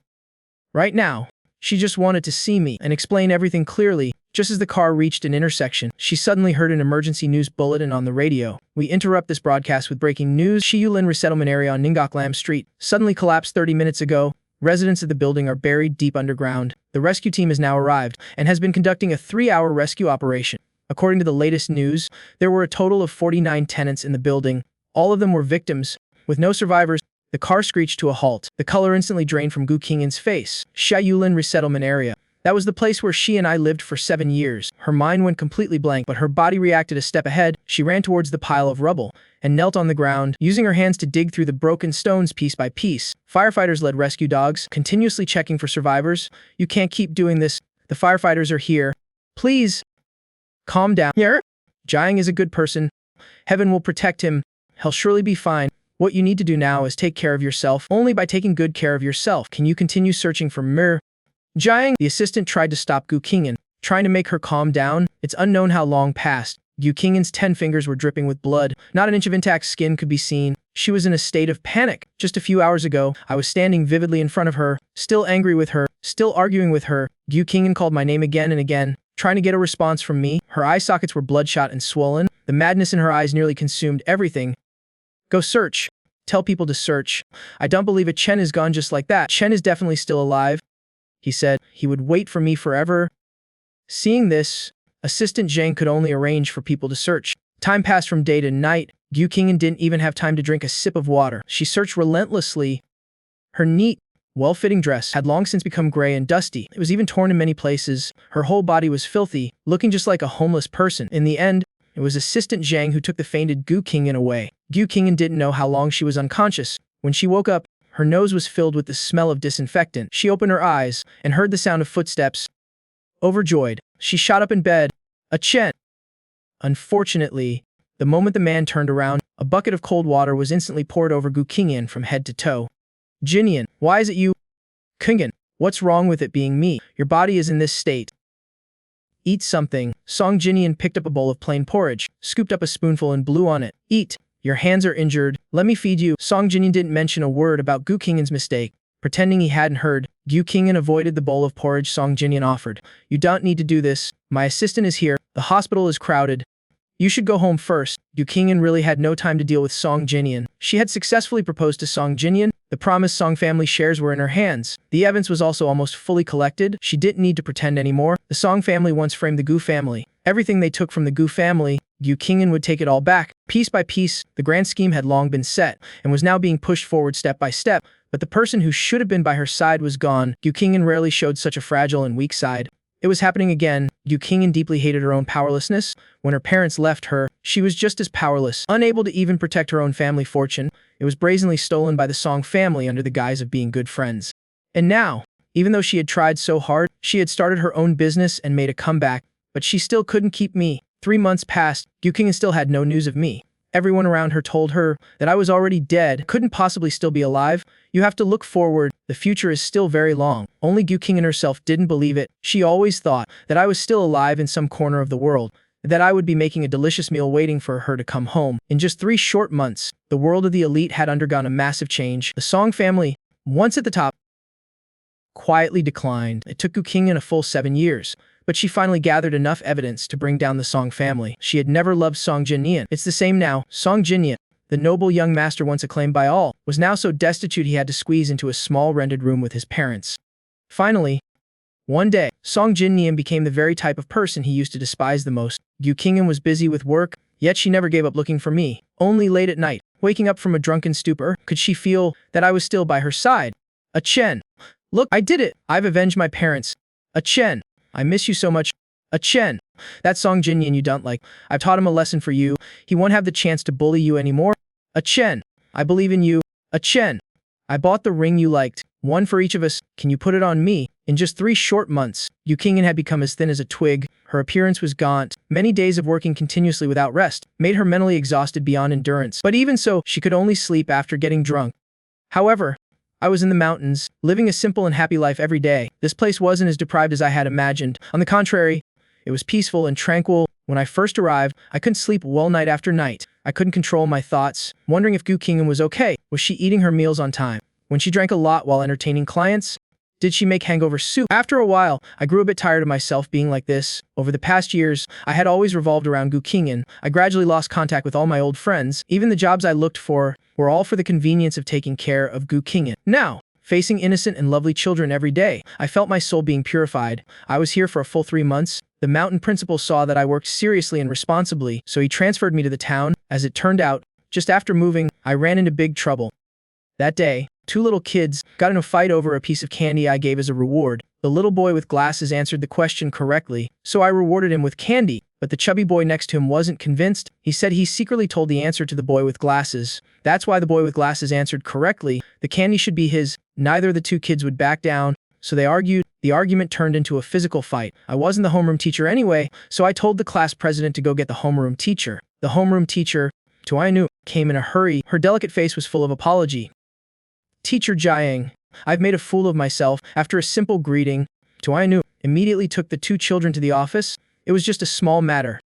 Right now, she just wanted to see me and explain everything clearly. Just as the car reached an intersection, she suddenly heard an emergency news bulletin on the radio. We interrupt this broadcast with breaking news. Shiyulin resettlement area on Ningoklam Street suddenly collapsed 30 minutes ago. Residents of the building are buried deep underground. The rescue team has now arrived and has been conducting a 3-hour rescue operation. According to the latest news, there were a total of 49 tenants in the building. All of them were victims. With no survivors, the car screeched to a halt. The color instantly drained from Guingan's face. Shiyulin resettlement area. That was the place where she and I lived for 7 years. Her mind went completely blank, but her body reacted a step ahead. She ran towards the pile of rubble and knelt on the ground, using her hands to dig through the broken stones piece by piece. Firefighters led rescue dogs, continuously checking for survivors. You can't keep doing this. The firefighters are here. Please, calm down. Here? Jiang is a good person. Heaven will protect him. He'll surely be fine. What you need to do now is take care of yourself. Only by taking good care of yourself can you continue searching for Mir. Jiang, the assistant tried to stop Guingan, trying to make her calm down. It's unknown how long passed. Guingan's 10 fingers were dripping with blood. Not an inch of intact skin could be seen. She was in a state of panic. Just a few hours ago, I was standing vividly in front of her, still angry with her, still arguing with her. Guingan called my name again and again, trying to get a response from me. Her eye sockets were bloodshot and swollen. The madness in her eyes nearly consumed everything. Go search. Tell people to search. I don't believe it. Chen is gone just like that. Chen is definitely still alive. He said he would wait for me forever. Seeing this, Assistant Zhang could only arrange for people to search. Time passed from day to night. Guingan didn't even have time to drink a sip of water. She searched relentlessly. Her neat, well-fitting dress had long since become gray and dusty. It was even torn in many places. Her whole body was filthy, looking just like a homeless person. In the end, it was Assistant Zhang who took the fainted Guingan away. Guingan didn't know how long she was unconscious. When she woke up, her nose was filled with the smell of disinfectant. She opened her eyes and heard the sound of footsteps. Overjoyed, she shot up in bed. A Chen! Unfortunately, the moment the man turned around, a bucket of cold water was instantly poured over Guingan from head to toe. Jinyan, why is it you? Guingan, what's wrong with it being me? Your body is in this state. Eat something. Song Jinyan picked up a bowl of plain porridge, scooped up a spoonful and blew on it. Eat. Your hands are injured. Let me feed you. Song Jinyan didn't mention a word about Guingan's mistake. Pretending he hadn't heard, Guingan avoided the bowl of porridge Song Jinyan offered. You don't need to do this. My assistant is here. The hospital is crowded. You should go home first. Guingan really had no time to deal with Song Jinyan. She had successfully proposed to Song Jinyan. The promised Song family shares were in her hands. The evidence was also almost fully collected. She didn't need to pretend anymore. The Song family once framed the Gu family. Everything they took from the Gu family, Guingan would take it all back. Piece by piece, the grand scheme had long been set and was now being pushed forward step by step. But the person who should have been by her side was gone. Guingan rarely showed such a fragile and weak side. It was happening again. Guingan deeply hated her own powerlessness. When her parents left her, she was just as powerless, unable to even protect her own family fortune. It was brazenly stolen by the Song family under the guise of being good friends. And now, even though she had tried so hard, she had started her own business and made a comeback, but she still couldn't keep me. 3 months passed. Guingan still had no news of me. Everyone around her told her that I was already dead, couldn't possibly still be alive. You have to look forward. The future is still very long. Only Guingan herself didn't believe it. She always thought that I was still alive in some corner of the world, that I would be making a delicious meal waiting for her to come home. In just 3 short months, the world of the elite had undergone a massive change. The Song family, once at the top, quietly declined. It took Guingan a full 7 years. But she finally gathered enough evidence to bring down the Song family. She had never loved Song Jinyan. It's the same now. Song Jinyan, the noble young master once acclaimed by all, was now so destitute he had to squeeze into a small rented room with his parents. Finally, one day, Song Jinyan became the very type of person he used to despise the most. Guingan was busy with work, yet she never gave up looking for me. Only late at night, waking up from a drunken stupor, could she feel that I was still by her side. Chen, look, I did it. I've avenged my parents. Chen, I miss you so much. Chen, that Song Jinyan you don't like. I've taught him a lesson for you. He won't have the chance to bully you anymore. Chen, I believe in you. Chen, I bought the ring you liked. One for each of us. Can you put it on me? In just 3 short months, Guingan had become as thin as a twig. Her appearance was gaunt. Many days of working continuously without rest made her mentally exhausted beyond endurance. But even so, she could only sleep after getting drunk. However, I was in the mountains, living a simple and happy life every day. This place wasn't as deprived as I had imagined. On the contrary, it was peaceful and tranquil. When I first arrived, I couldn't sleep well night after night. I couldn't control my thoughts, wondering if Guingan was okay. Was she eating her meals on time? When she drank a lot while entertaining clients? Did she make hangover soup? After a while, I grew a bit tired of myself being like this. Over the past years, I had always revolved around Guingan. I gradually lost contact with all my old friends. Even the jobs I looked for were all for the convenience of taking care of Guingan. Now, facing innocent and lovely children every day, I felt my soul being purified. I was here for a full 3 months. The mountain principal saw that I worked seriously and responsibly, so he transferred me to the town. As it turned out, just after moving, I ran into big trouble. That day, 2 little kids got in a fight over a piece of candy I gave as a reward. The little boy with glasses answered the question correctly, so I rewarded him with candy. But the chubby boy next to him wasn't convinced. He said he secretly told the answer to the boy with glasses. That's why the boy with glasses answered correctly. The candy should be his. Neither of the 2 kids would back down, so they argued. The argument turned into a physical fight. I wasn't the homeroom teacher anyway, so I told the class president to go get the homeroom teacher. The homeroom teacher, Anya, came in a hurry. Her delicate face was full of apology. Teacher Jiang, I've made a fool of myself. After a simple greeting, Anya immediately took the 2 children to the office. It was just a small matter,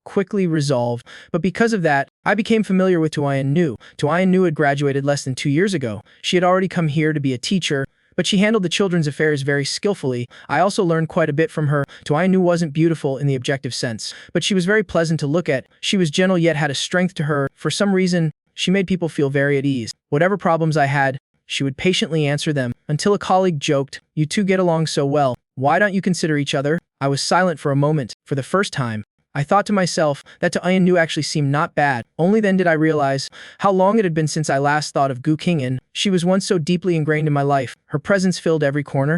quickly resolved, but because of that, I became familiar with Anya. Anya had graduated less than 2 years ago. She had already come here to be a teacher, but she handled the children's affairs very skillfully. I also learned quite a bit from her. Anya wasn't beautiful in the objective sense, but she was very pleasant to look at. She was gentle yet had a strength to her. For some reason, she made people feel very at ease. Whatever problems I had, she would patiently answer them, until a colleague joked, "You 2 get along so well. Why don't you consider each other?" I was silent for a moment. For the first time, I thought to myself that Anya actually seemed not bad. Only then did I realize how long it had been since I last thought of Guingan. She was once so deeply ingrained in my life. Her presence filled every corner.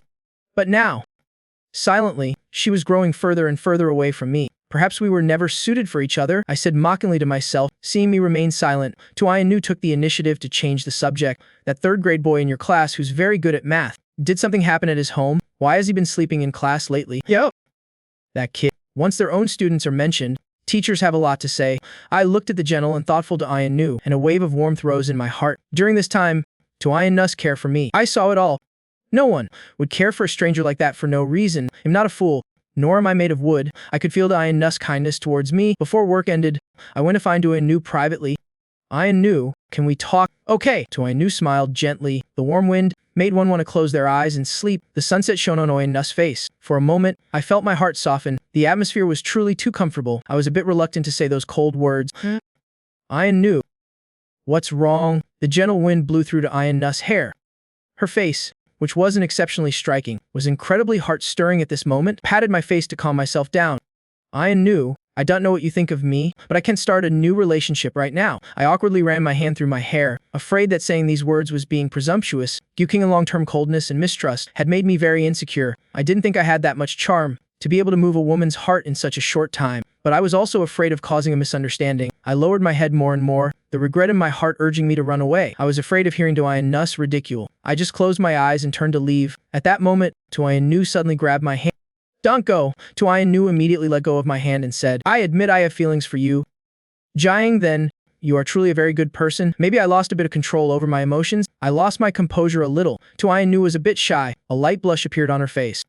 But now, silently, she was growing further and further away from me. Perhaps we were never suited for each other, I said mockingly to myself. Seeing me remain silent, Anya took the initiative to change the subject. That 3rd grade boy in your class who's very good at math. Did something happen at his home? Why has he been sleeping in class lately? Yo! That kid. Once their own students are mentioned, teachers have a lot to say. I looked at the gentle and thoughtful Anya, and a wave of warmth rose in my heart. During this time, Anya's care for me. I saw it all. No one would care for a stranger like that for no reason. I'm not a fool, nor am I made of wood. I could feel Anya's kindness towards me. Before work ended, I went to find Anya privately. Anya, Can we talk? Okay. Toinu smiled gently. The warm wind made one want to close their eyes and sleep. The sunset shone on Oyanu's face. For a moment, I felt my heart soften. The atmosphere was truly too comfortable. I was a bit reluctant to say those cold words. Anya. What's wrong? The gentle wind blew through to Ayanu's hair. Her face, which wasn't exceptionally striking, was incredibly heart-stirring at this moment. Patted my face to calm myself down. Anya, I don't know what you think of me, but I can start a new relationship right now. I awkwardly ran my hand through my hair, afraid that saying these words was being presumptuous. Guking long-term coldness and mistrust had made me very insecure. I didn't think I had that much charm to be able to move a woman's heart in such a short time, but I was also afraid of causing a misunderstanding. I lowered my head more and more, the regret in my heart urging me to run away. I was afraid of hearing Ayanu's ridicule. I just closed my eyes and turned to leave. At that moment, Ayanu suddenly grabbed my hand. Don't go. Ayanu immediately let go of my hand and said, I admit I have feelings for you. Jiang, then, you are truly a very good person. Maybe I lost a bit of control over my emotions. I lost my composure a little. Ayanu was a bit shy. A light blush appeared on her face.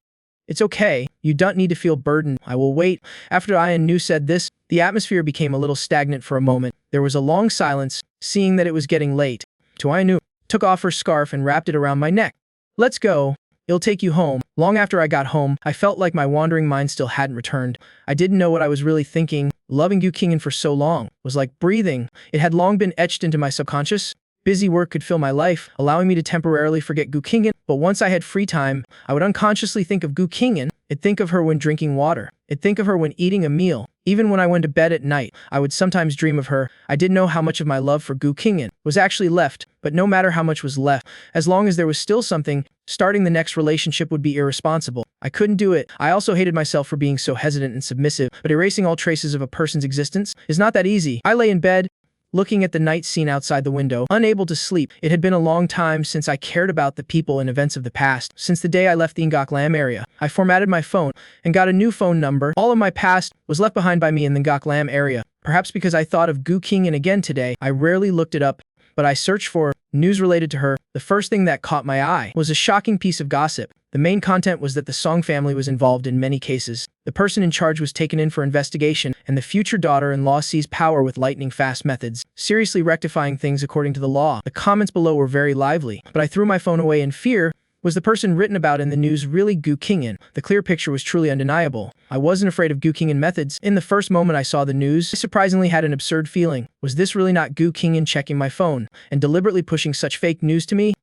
It's okay. You don't need to feel burdened. I will wait. After Anya said this, the atmosphere became a little stagnant for a moment. There was a long silence, seeing that it was getting late. Anya took off her scarf and wrapped it around my neck. Let's go. It'll take you home. Long after I got home, I felt like my wandering mind still hadn't returned. I didn't know what I was really thinking. Loving Guingan for so long was like breathing. It had long been etched into my subconscious. Busy work could fill my life, allowing me to temporarily forget Guingan, but once I had free time, I would unconsciously think of Guingan. I'd think of her when drinking water. I'd think of her when eating a meal. Even when I went to bed at night, I would sometimes dream of her. I didn't know how much of my love for Guingan was actually left, but no matter how much was left, as long as there was still something, starting the next relationship would be irresponsible. I couldn't do it. I also hated myself for being so hesitant and submissive, but erasing all traces of a person's existence is not that easy. I lay in bed, looking at the night scene outside the window, unable to sleep. It had been a long time since I cared about the people and events of the past. Since the day I left the Ngaklam area, I formatted my phone and got a new phone number. All of my past was left behind by me in the Ngaklam area. Perhaps because I thought of Guingan again today, I rarely looked it up, but I searched for news related to her. The first thing that caught my eye was a shocking piece of gossip. The main content was that the Song family was involved in many cases. The person in charge was taken in for investigation, and the future daughter-in-law seized power with lightning-fast methods, seriously rectifying things according to the law. The comments below were very lively, but I threw my phone away in fear. Was the person written about in the news really Guingan? The clear picture was truly undeniable. I wasn't afraid of Guingan methods. In the first moment I saw the news, I surprisingly had an absurd feeling. Was this really not Guingan checking my phone and deliberately pushing such fake news to me?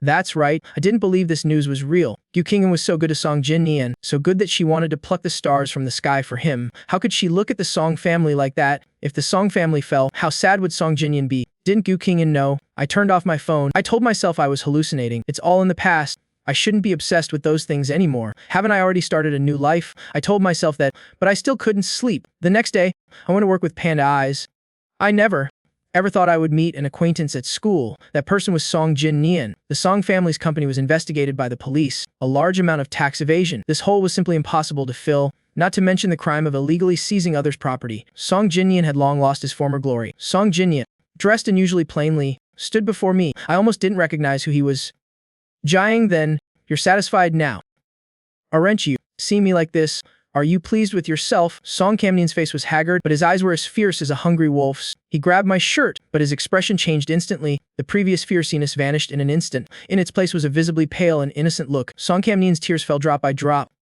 That's right, I didn't believe this news was real. Guingan was so good to Song Jinnian, so good that she wanted to pluck the stars from the sky for him. How could she look at the Song family like that? If the Song family fell, how sad would Song Jinnian be? Didn't Guingan know? I turned off my phone. I told myself I was hallucinating. It's all in the past. I shouldn't be obsessed with those things anymore. Haven't I already started a new life? I told myself that, but I still couldn't sleep. The next day, I went to work with Panda Eyes. I never ever thought I would meet an acquaintance at school. That person was Song Jinnian. The Song family's company was investigated by the police. A large amount of tax evasion. This hole was simply impossible to fill, not to mention the crime of illegally seizing others' property. Song Jinnian had long lost his former glory. Song Jinnian, dressed unusually plainly, stood before me. I almost didn't recognize who he was. Jiang, then, you're satisfied now. Aren't you? See me like this? Are you pleased with yourself? Song Kamnian's face was haggard, but his eyes were as fierce as a hungry wolf's. He grabbed my shirt, but his expression changed instantly. The previous fierceness vanished in an instant. In its place was a visibly pale and innocent look. Song Kamnian's tears fell drop by drop.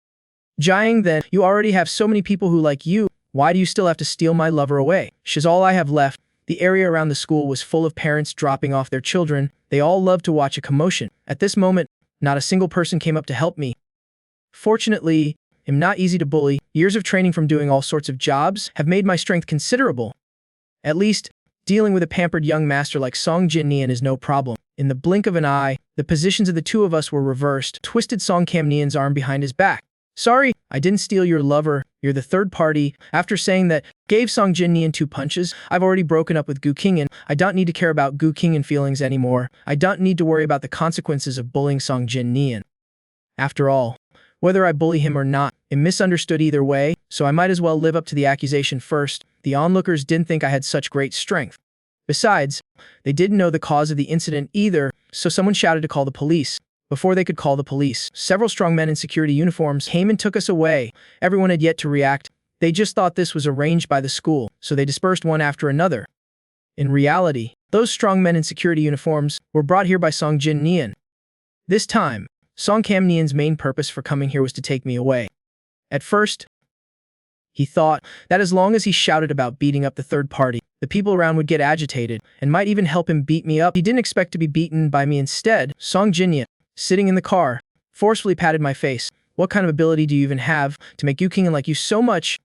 Jiang, then, you already have so many people who like you. Why do you still have to steal my lover away? She's all I have left. The area around the school was full of parents dropping off their children. They all loved to watch a commotion. At this moment, not a single person came up to help me. Fortunately, I'm not easy to bully. Years of training from doing all sorts of jobs have made my strength considerable. At least, dealing with a pampered young master like Song Jinnian is no problem. In the blink of an eye, the positions of the two of us were reversed, twisted Song Kamnian's arm behind his back. Sorry, I didn't steal your lover. You're the third party. After saying that, gave Song Jinnian 2 punches. I've already broken up with Guingan. I don't need to care about Guingan feelings anymore. I don't need to worry about the consequences of bullying Song Jinnian. After all, whether I bully him or not, I'm misunderstood either way, so I might as well live up to the accusation first. The onlookers didn't think I had such great strength. Besides, they didn't know the cause of the incident either, so someone shouted to call the police. Before they could call the police, several strong men in security uniforms came and took us away. Everyone had yet to react. They just thought this was arranged by the school, so they dispersed one after another. In reality, Those strong men in security uniforms were brought here by Song Jin Nian. This time, Song Kam Nian's main purpose for coming here was to take me away. At first, he thought that as long as he shouted about beating up the third party, the people around would get agitated and might even help him beat me up. He didn't expect to be beaten by me instead. Song Jin Nian, sitting in the car, forcefully patted my face. What kind of ability do you even have to make Guingan like you so much?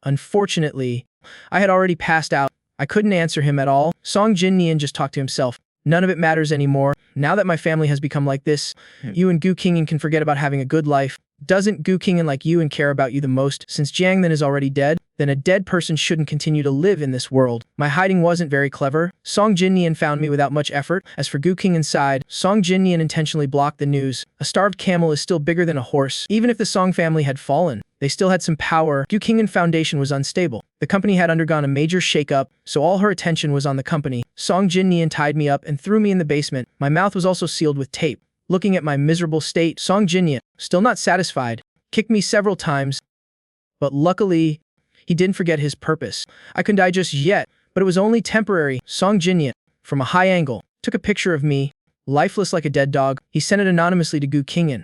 Unfortunately, I had already passed out. I couldn't answer him at all. Song Jin Nian just talked to himself. None of it matters anymore. Now that my family has become like this, you and Guingan can forget about having a good life. Doesn't Guingan like you and care about you the most? Since Jiang Then is already dead, then a dead person shouldn't continue to live in this world. My hiding wasn't very clever. Song Jin Nian found me without much effort. As for Guingan's side, Song Jin Nian intentionally blocked the news. A starved camel is still bigger than a horse. Even if the Song family had fallen, they still had some power. Guingan Foundation was unstable. The company had undergone a major shakeup, so all her attention was on the company. Song Jin Nian tied me up and threw me in the basement. My mouth was also sealed with tape. Looking at my miserable state, Song Jin Nian, still not satisfied, kicked me several times. But luckily, he didn't forget his purpose. I couldn't die just yet, but it was only temporary. Song Jin Nian, from a high angle, took a picture of me, lifeless like a dead dog. He sent it anonymously to Guingan.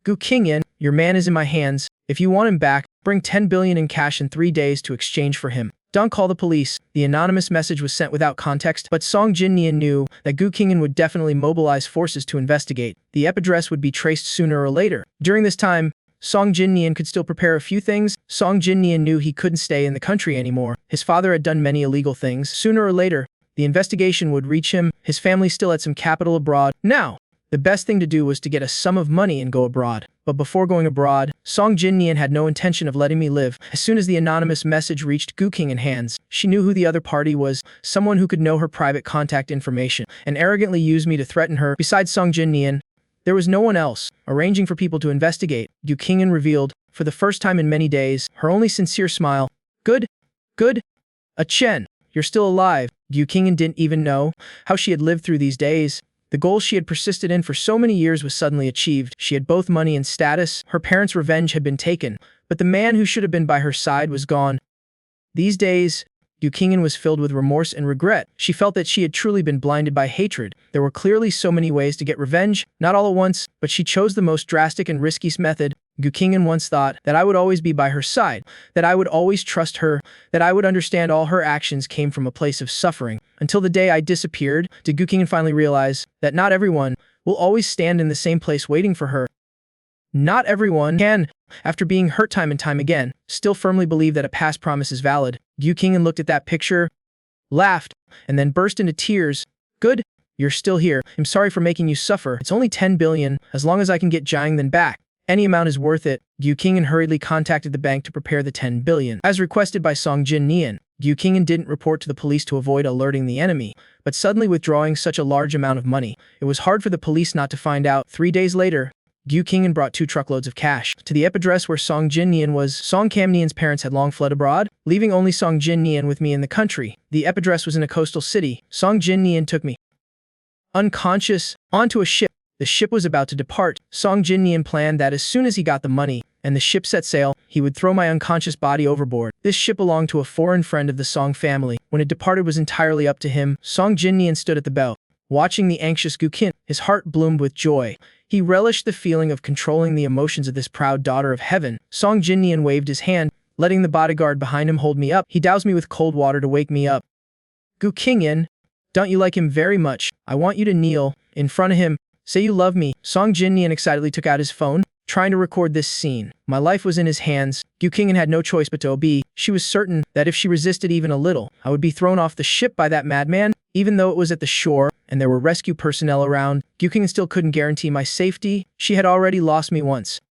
Guingan, your man is in my hands. If you want him back, bring 10 billion in cash in 3 days to exchange for him. Don't call the police. The anonymous message was sent without context, but Song Jin Nian knew that Guingan would definitely mobilize forces to investigate. The IP address would be traced sooner or later. During this time, Song Jin Nian could still prepare a few things. Song Jin Nian knew he couldn't stay in the country anymore. His father had done many illegal things. Sooner or later, the investigation would reach him. His family still had some capital abroad. Now, the best thing to do was to get a sum of money and go abroad. But before going abroad, Song Jin Nian had no intention of letting me live. As soon as the anonymous message reached Guingan's hands, she knew who the other party was, someone who could know her private contact information, and arrogantly used me to threaten her. Besides Song Jin Nian, there was no one else. Arranging for people to investigate, Guingan revealed, for the first time in many days, her only sincere smile. Good. Chen, you're still alive. Guingan didn't even know how she had lived through these days. The goal she had persisted in for so many years was suddenly achieved. She had both money and status. Her parents' revenge had been taken, but the man who should have been by her side was gone. These days, Guingan was filled with remorse and regret. She felt that she had truly been blinded by hatred. There were clearly so many ways to get revenge, not all at once, but she chose the most drastic and risky method. Guingan once thought that I would always be by her side, that I would always trust her, that I would understand all her actions came from a place of suffering. Until the day I disappeared, did Guingan finally realize that not everyone will always stand in the same place waiting for her. Not everyone can, after being hurt time and time again, still firmly believe that a past promise is valid. Guingan looked at that picture, laughed, and then burst into tears. Good, you're still here. I'm sorry for making you suffer. It's only 10 billion, as long as I can get Jiang Then back. Any amount is worth it. Guingan hurriedly contacted the bank to prepare the 10 billion. As requested by Song Jin Nian, Guingan didn't report to the police to avoid alerting the enemy, but suddenly withdrawing such a large amount of money, it was hard for the police not to find out. 3 days later, Guingan brought 2 truckloads of cash to the IP address where Song Jin Nian was. Song Kam Nian's parents had long fled abroad, leaving only Song Jin Nian with me in the country. The IP address was in a coastal city. Song Jin Nian took me, unconscious, onto a ship. The ship was about to depart. Song Jin Nian planned that as soon as he got the money and the ship set sail, he would throw my unconscious body overboard. This ship belonged to a foreign friend of the Song family. When it departed was entirely up to him. Song Jin Nian stood at the bow, watching the anxious Guingan. His heart bloomed with joy. He relished the feeling of controlling the emotions of this proud daughter of heaven. Song Jin Nian waved his hand, letting the bodyguard behind him hold me up. He doused me with cold water to wake me up. Guingan, don't you like him very much? I want you to kneel in front of him. Say you love me. Song Jin Nian excitedly took out his phone, trying to record this scene. My life was in his hands. Guingan had no choice but to obey. She was certain that if she resisted even a little, I would be thrown off the ship by that madman. Even though it was at the shore and there were rescue personnel around, Guingan still couldn't guarantee my safety. She had already lost me once.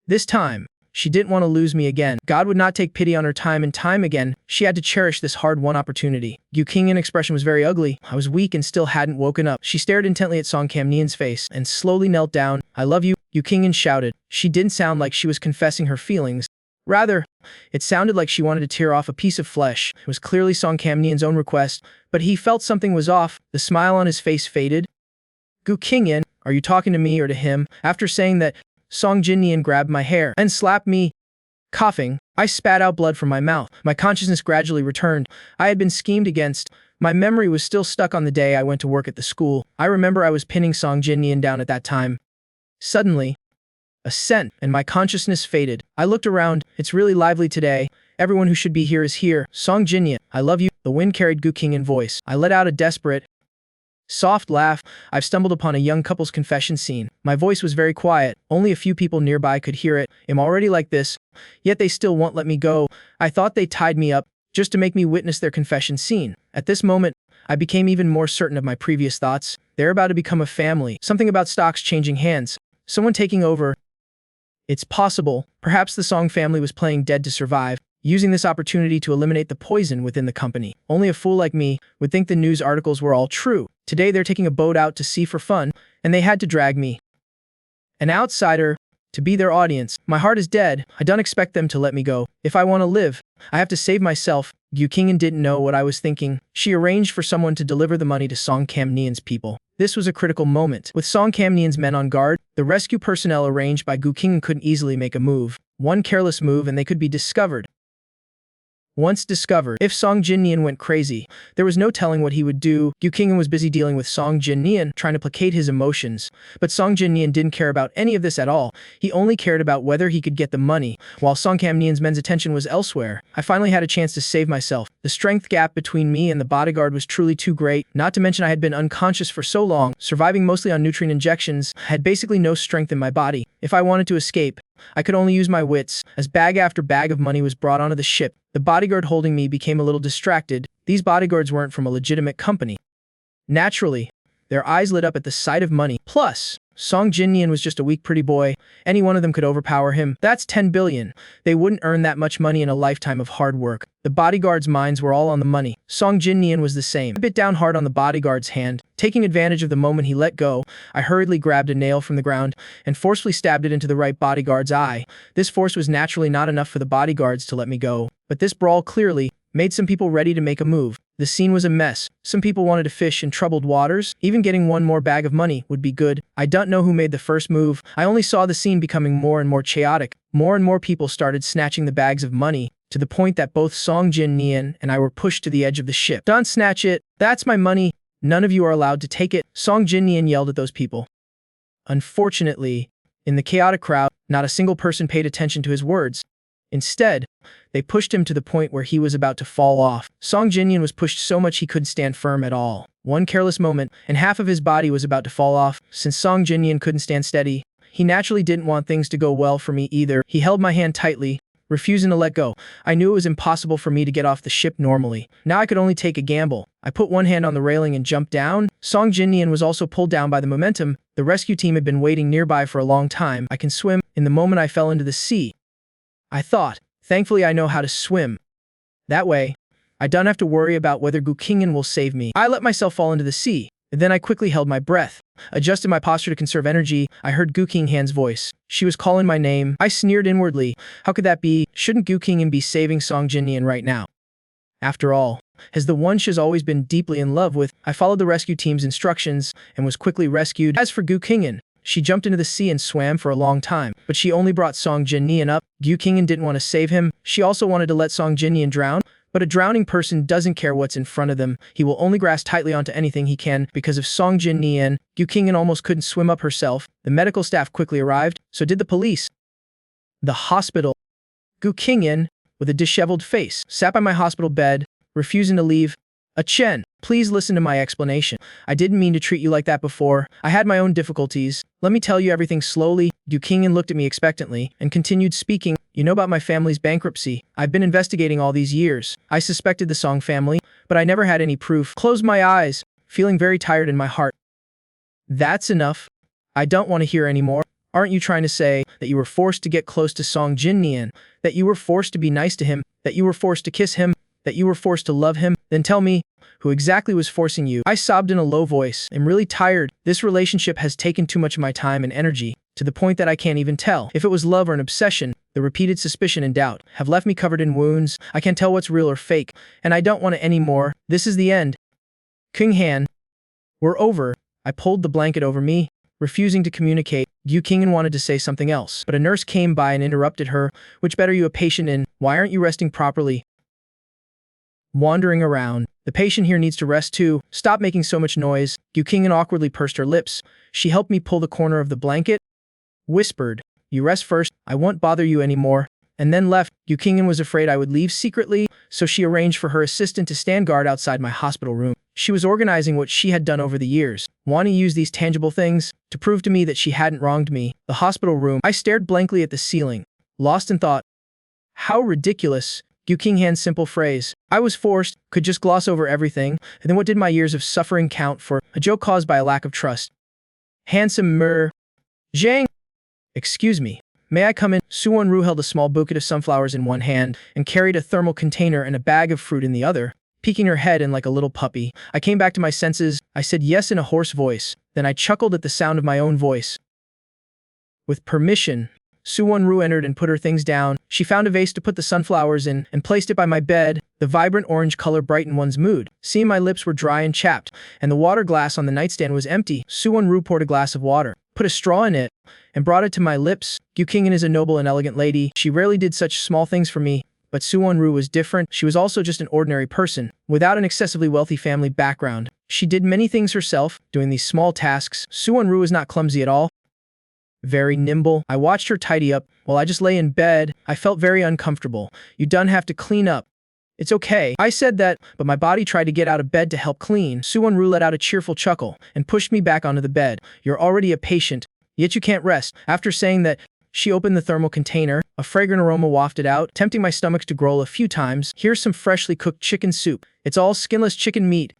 This time, she didn't want to lose me again. God would not take pity on her time and time again. She had to cherish this hard-won opportunity. Guingan's expression was very ugly. I was weak and still hadn't woken up. She stared intently at Song Kam Nian's face and slowly knelt down. I love you, Guingan shouted. She didn't sound like she was confessing her feelings. Rather, it sounded like she wanted to tear off a piece of flesh. It was clearly Song Kam Nian's own request, but he felt something was off. The smile on his face faded. Guingan, are you talking to me or to him? After saying that, Song Jin Nian grabbed my hair and slapped me. Coughing, I spat out blood from my mouth. My consciousness gradually returned. I had been schemed against. My memory was still stuck on the day I went to work at the school. I remember I was pinning Song Jinnian down at that time. Suddenly, a scent, and my consciousness faded. I looked around. It's really lively today. Everyone who should be here is here. Song Jinnian, I love you. The wind carried Guqingin voice. I let out a desperate, soft laugh. I've stumbled upon a young couple's confession scene. My voice was very quiet. Only a few people nearby could hear it. I'm already like this, yet they still won't let me go. I thought they tied me up just to make me witness their confession scene. At this moment, I became even more certain of my previous thoughts. They're about to become a family. Something about stocks changing hands. Someone taking over. It's possible. Perhaps the Song family was playing dead to survive, using this opportunity to eliminate the poison within the company. Only a fool like me would think the news articles were all true. Today they're taking a boat out to sea for fun, and they had to drag me, an outsider, to be their audience. My heart is dead. I don't expect them to let me go. If I want to live, I have to save myself. Guqingin didn't know what I was thinking. She arranged for someone to deliver the money to Song Kamnian's people. This was a critical moment. With Song Kamnian's men on guard, the rescue personnel arranged by Guqingin couldn't easily make a move. One careless move and they could be discovered. Once discovered, if Song Jinnian went crazy, there was no telling what he would do. Guqingin was busy dealing with Song Jinnian, trying to placate his emotions. But Song Jinnian didn't care about any of this at all. He only cared about whether he could get the money, while Song Kamnian's men's attention was elsewhere. I finally had a chance to save myself. The strength gap between me and the bodyguard was truly too great, not to mention I had been unconscious for so long, surviving mostly on nutrient injections, had basically no strength in my body. If I wanted to escape, I could only use my wits. As bag after bag of money was brought onto the ship, the bodyguard holding me became a little distracted. These bodyguards weren't from a legitimate company. Naturally, their eyes lit up at the sight of money. Plus, Song Jinnian was just a weak pretty boy. Any one of them could overpower him. That's 10 billion. They wouldn't earn that much money in a lifetime of hard work. The bodyguards' minds were all on the money. Song Jinnian was the same. I bit down hard on the bodyguard's hand. Taking advantage of the moment he let go, I hurriedly grabbed a nail from the ground and forcefully stabbed it into the right bodyguard's eye. This force was naturally not enough for the bodyguards to let me go, but this brawl clearly made some people ready to make a move. The scene was a mess. Some people wanted to fish in troubled waters. Even getting one more bag of money would be good. I don't know who made the first move. I only saw the scene becoming more and more chaotic. More and more people started snatching the bags of money, to the point that both Song Jinnian and I were pushed to the edge of the ship. Don't snatch it. That's my money. None of you are allowed to take it. Song Jinnian yelled at those people. Unfortunately, in the chaotic crowd, not a single person paid attention to his words. Instead, they pushed him to the point where he was about to fall off. Song Jinnian was pushed so much he couldn't stand firm at all. One careless moment, and half of his body was about to fall off. Since Song Jinnian couldn't stand steady, he naturally didn't want things to go well for me either. He held my hand tightly, refusing to let go. I knew it was impossible for me to get off the ship normally. Now I could only take a gamble. I put one hand on the railing and jumped down. Song Jinnian was also pulled down by the momentum. The rescue team had been waiting nearby for a long time. I can swim. In the moment I fell into the sea, I thought, thankfully I know how to swim. That way, I don't have to worry about whether Guqingin will save me. I let myself fall into the sea. Then I quickly held my breath, adjusted my posture to conserve energy. I heard Guqinghan's voice. She was calling my name. I sneered inwardly. How could that be? Shouldn't Guqingin be saving Song Jinnian right now? After all, as the one she's always been deeply in love with, I followed the rescue team's instructions and was quickly rescued. As for Guqingin, she jumped into the sea and swam for a long time, but she only brought Song Jinnian up. Guqingin didn't want to save him. She also wanted to let Song Jinnian drown, but a drowning person doesn't care what's in front of them. He will only grasp tightly onto anything he can. Because of Song Jinnian, Guqingin almost couldn't swim up herself. The medical staff quickly arrived, so did the police. The hospital. Guqingin, with a disheveled face, sat by my hospital bed, refusing to leave. Chen, please listen to my explanation. I didn't mean to treat you like that before. I had my own difficulties. Let me tell you everything slowly. Guqingin looked at me expectantly and continued speaking. You know about my family's bankruptcy. I've been investigating all these years. I suspected the Song family, but I never had any proof. Closed my eyes, feeling very tired in my heart. That's enough. I don't want to hear any more. Aren't you trying to say that you were forced to get close to Song Jinnian, that you were forced to be nice to him, that you were forced to kiss him, that you were forced to love him? Then tell me, who exactly was forcing you? I sobbed in a low voice. I'm really tired. This relationship has taken too much of my time and energy, to the point that I can't even tell if it was love or an obsession. The repeated suspicion and doubt have left me covered in wounds. I can't tell what's real or fake, and I don't want it anymore. This is the end. Guqingin, we're over. I pulled the blanket over me, refusing to communicate. Guqingin wanted to say something else, but a nurse came by and interrupted her. Which bed are you a patient in? Why aren't you resting properly? wandering around. The patient here needs to rest too. Stop making so much noise. Gukingan awkwardly pursed her lips. She helped me pull the corner of the blanket. Whispered, you rest first, I won't bother you anymore. And then left. Gukingan was afraid I would leave secretly, so she arranged for her assistant to stand guard outside my hospital room. She was organizing what she had done over the years, wanting to use these tangible things to prove to me that she hadn't wronged me. The hospital room, I stared blankly at the ceiling, lost in thought. How ridiculous. Gukingan's simple phrase. I was forced, could just gloss over everything, and then what did my years of suffering count for? A joke caused by a lack of trust. Handsome Zhang. Excuse me. May I come in? Suwon-ru held a small bouquet of sunflowers in one hand and carried a thermal container and a bag of fruit in the other. Peeking her head in like a little puppy, I came back to my senses. I said yes in a hoarse voice. Then I chuckled at the sound of my own voice. With permission, Suwon-ru entered and put her things down. She found a vase to put the sunflowers in and placed it by my bed. The vibrant orange color brightened one's mood. Seeing my lips were dry and chapped, and the water glass on the nightstand was empty, Suwon-ru poured a glass of water, put a straw in it, and brought it to my lips. Gukingan is a noble and elegant lady. She rarely did such small things for me. But Suwon-ru was different. She was also just an ordinary person, without an excessively wealthy family background. She did many things herself, doing these small tasks. Suwon-ru was not clumsy at all. Very nimble. I watched her tidy up while I just lay in bed. I felt very uncomfortable. You done have to clean up. It's okay. I said that, but my body tried to get out of bed to help clean. Suwon-ru let out a cheerful chuckle and pushed me back onto the bed. You're already a patient, yet you can't rest. After saying that, she opened the thermal container. A fragrant aroma wafted out, tempting my stomach to growl a few times. Here's some freshly cooked chicken soup. It's all skinless chicken meat.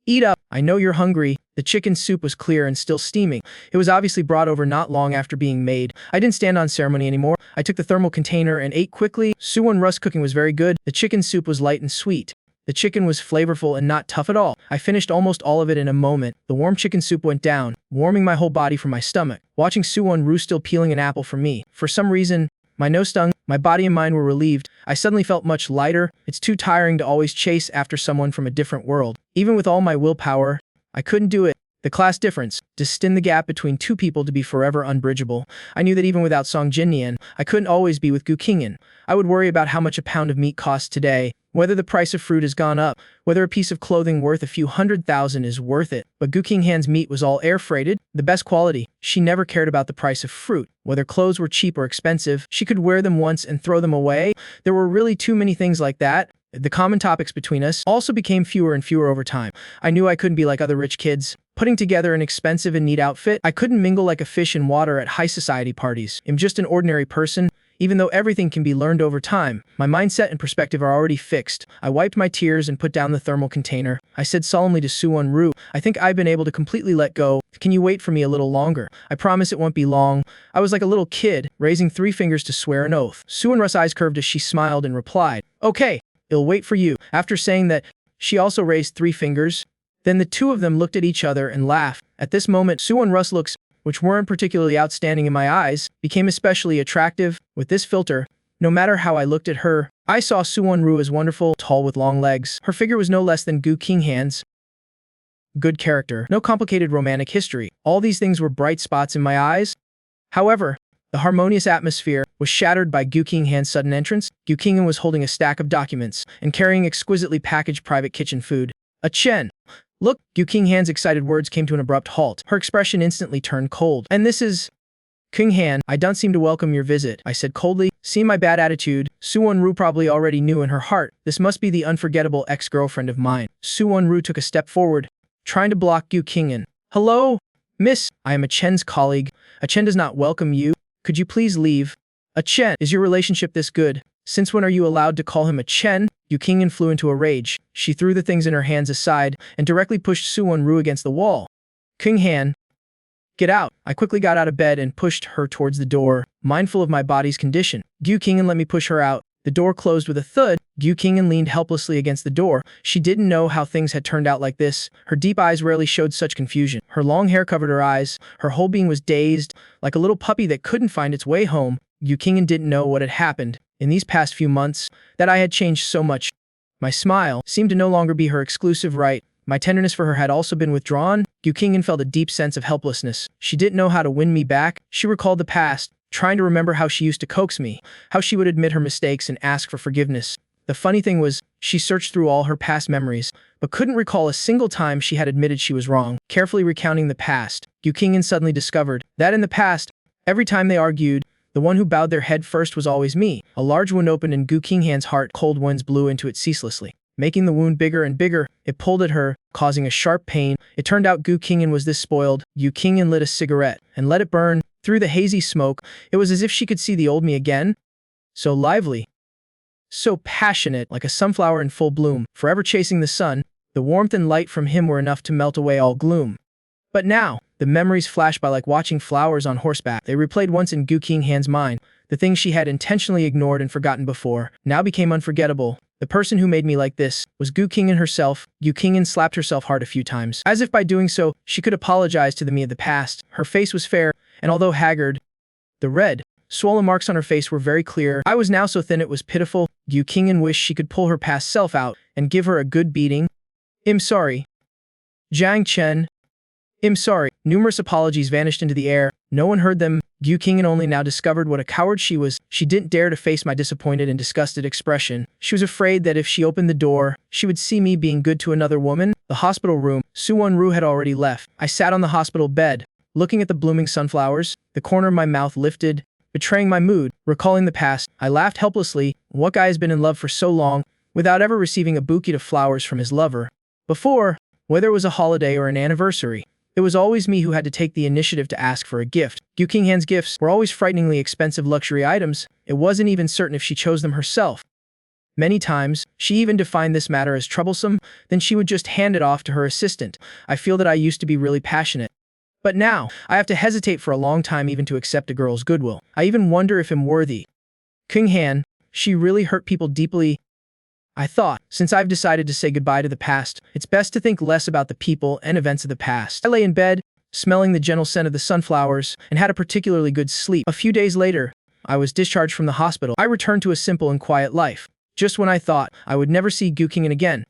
Eat up. I know you're hungry. The chicken soup was clear and still steaming. It was obviously brought over not long after being made. I didn't stand on ceremony anymore. I took the thermal container and ate quickly. Suwon-ru's cooking was very good. The chicken soup was light and sweet. The chicken was flavorful and not tough at all. I finished almost all of it in a moment. The warm chicken soup went down, warming my whole body from my stomach. Watching Suwon-ru still peeling an apple for me. For some reason, my nose stung. My body and mind were relieved. I suddenly felt much lighter. It's too tiring to always chase after someone from a different world. Even with all my willpower, I couldn't do it. The class difference, destined the gap between two people to be forever unbridgeable. I knew that even without Song Jinnian, I couldn't always be with Gukingan. I would worry about how much a pound of meat costs today, whether the price of fruit has gone up, whether a piece of clothing worth a few $100,000 is worth it. But Gukingan's meat was all air-freighted, the best quality. She never cared about the price of fruit. Whether clothes were cheap or expensive, she could wear them once and throw them away. There were really too many things like that. The common topics between us also became fewer and fewer over time. I knew I couldn't be like other rich kids, putting together an expensive and neat outfit. I couldn't mingle like a fish in water at high society parties. I'm just an ordinary person, even though everything can be learned over time. My mindset and perspective are already fixed. I wiped my tears and put down the thermal container. I said solemnly to Suwon-ru, I think I've been able to completely let go. Can you wait for me a little longer? I promise it won't be long. I was like a little kid, raising 3 fingers to swear an oath. Suwon-ru's eyes curved as she smiled and replied, okay. I'll wait for you. After saying that, she also raised 3 fingers. Then the two of them looked at each other and laughed. At this moment, Suwon-ru's looks, which weren't particularly outstanding in my eyes, became especially attractive. With this filter, no matter how I looked at her, I saw Suwon-ru as wonderful, tall with long legs. Her figure was no less than Gukingan's. Good character, no complicated romantic history. All these things were bright spots in my eyes. However, the harmonious atmosphere was shattered by Gukingan's sudden entrance. Gukingan was holding a stack of documents and carrying exquisitely packaged private kitchen food. A Chen. Look, Gukingan's excited words came to an abrupt halt. Her expression instantly turned cold. And this is... Gukingan, I don't seem to welcome your visit, I said coldly. Seeing my bad attitude, Suwon-ru probably already knew in her heart, this must be the unforgettable ex-girlfriend of mine. Suwon-ru took a step forward, trying to block Gukingan. Hello? Miss, I am a Chen's colleague. A Chen does not welcome you. Could you please leave? A Chen, is your relationship this good? Since when are you allowed to call him a Chen? Gukingan flew into a rage. She threw the things in her hands aside and directly pushed Suwon-ru against the wall. Gukingan, get out. I quickly got out of bed and pushed her towards the door, mindful of my body's condition. Gukingan let me push her out. The door closed with a thud. Gukingan leaned helplessly against the door. She didn't know how things had turned out like this. Her deep eyes rarely showed such confusion. Her long hair covered her eyes. Her whole being was dazed, like a little puppy that couldn't find its way home. Gukingan didn't know what had happened in these past few months, that I had changed so much. My smile seemed to no longer be her exclusive right. My tenderness for her had also been withdrawn. Gukingan felt a deep sense of helplessness. She didn't know how to win me back. She recalled the past, trying to remember how she used to coax me, how she would admit her mistakes and ask for forgiveness. The funny thing was, she searched through all her past memories, but couldn't recall a single time she had admitted she was wrong. Carefully recounting the past, Guingan suddenly discovered that in the past, every time they argued, the one who bowed their head first was always me. A large wound opened in Guingan's heart. Cold winds blew into it ceaselessly, making the wound bigger and bigger. It pulled at her, causing a sharp pain. It turned out Guingan was this spoiled. Guingan lit a cigarette and let it burn. Through the hazy smoke, it was as if she could see the old me again. So lively, so passionate, like a sunflower in full bloom, forever chasing the sun. The warmth and light from him were enough to melt away all gloom. But now, the memories flashed by like watching flowers on horseback. They replayed once in Guingan's mind. The things she had intentionally ignored and forgotten before now became unforgettable. The person who made me like this was Guingan herself. Guingan slapped herself hard a few times, as if by doing so, she could apologize to the me of the past. Her face was fair, and although haggard, the red, swollen marks on her face were very clear. I was now so thin it was pitiful. Guingan wished she could pull her past self out and give her a good beating. I'm sorry. Jiang Chen. I'm sorry. Numerous apologies vanished into the air. No one heard them. Guingan only now discovered what a coward she was. She didn't dare to face my disappointed and disgusted expression. She was afraid that if she opened the door, she would see me being good to another woman. The hospital room. Suwon-ru had already left. I sat on the hospital bed, looking at the blooming sunflowers. The corner of my mouth lifted, betraying my mood. Recalling the past, I laughed helplessly. What guy has been in love for so long, without ever receiving a bouquet of flowers from his lover? Before, whether it was a holiday or an anniversary, it was always me who had to take the initiative to ask for a gift. Guingan's gifts were always frighteningly expensive luxury items. It wasn't even certain if she chose them herself. Many times, she even defined this matter as troublesome, then she would just hand it off to her assistant. I feel that I used to be really passionate. But now, I have to hesitate for a long time even to accept a girl's goodwill. I even wonder if I'm worthy. Guingan, she really hurt people deeply. I thought, since I've decided to say goodbye to the past, it's best to think less about the people and events of the past. I lay in bed, smelling the gentle scent of the sunflowers, and had a particularly good sleep. A few days later, I was discharged from the hospital. I returned to a simple and quiet life. Just when I thought I would never see Guingan again,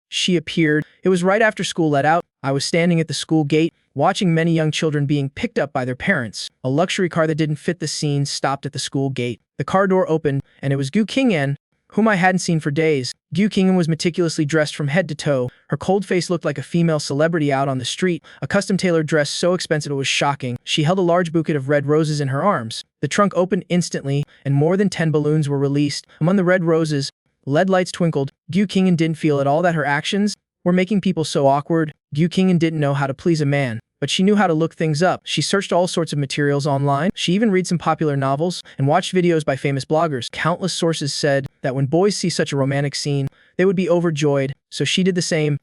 she appeared. It was right after school let out. I was standing at the school gate, watching many young children being picked up by their parents. A luxury car that didn't fit the scene stopped at the school gate. The car door opened, and it was Guingan, whom I hadn't seen for days. Guingan was meticulously dressed from head to toe. Her cold face looked like a female celebrity out on the street, a custom-tailored dress so expensive it was shocking. She held a large bouquet of red roses in her arms. The trunk opened instantly, and more than 10 balloons were released. Among the red roses, LED lights twinkled. Guingan didn't feel at all that her actions were making people so awkward. Guingan didn't know how to please a man, but she knew how to look things up. She searched all sorts of materials online. She even read some popular novels and watched videos by famous bloggers. Countless sources said that when boys see such a romantic scene, they would be overjoyed, so she did the same.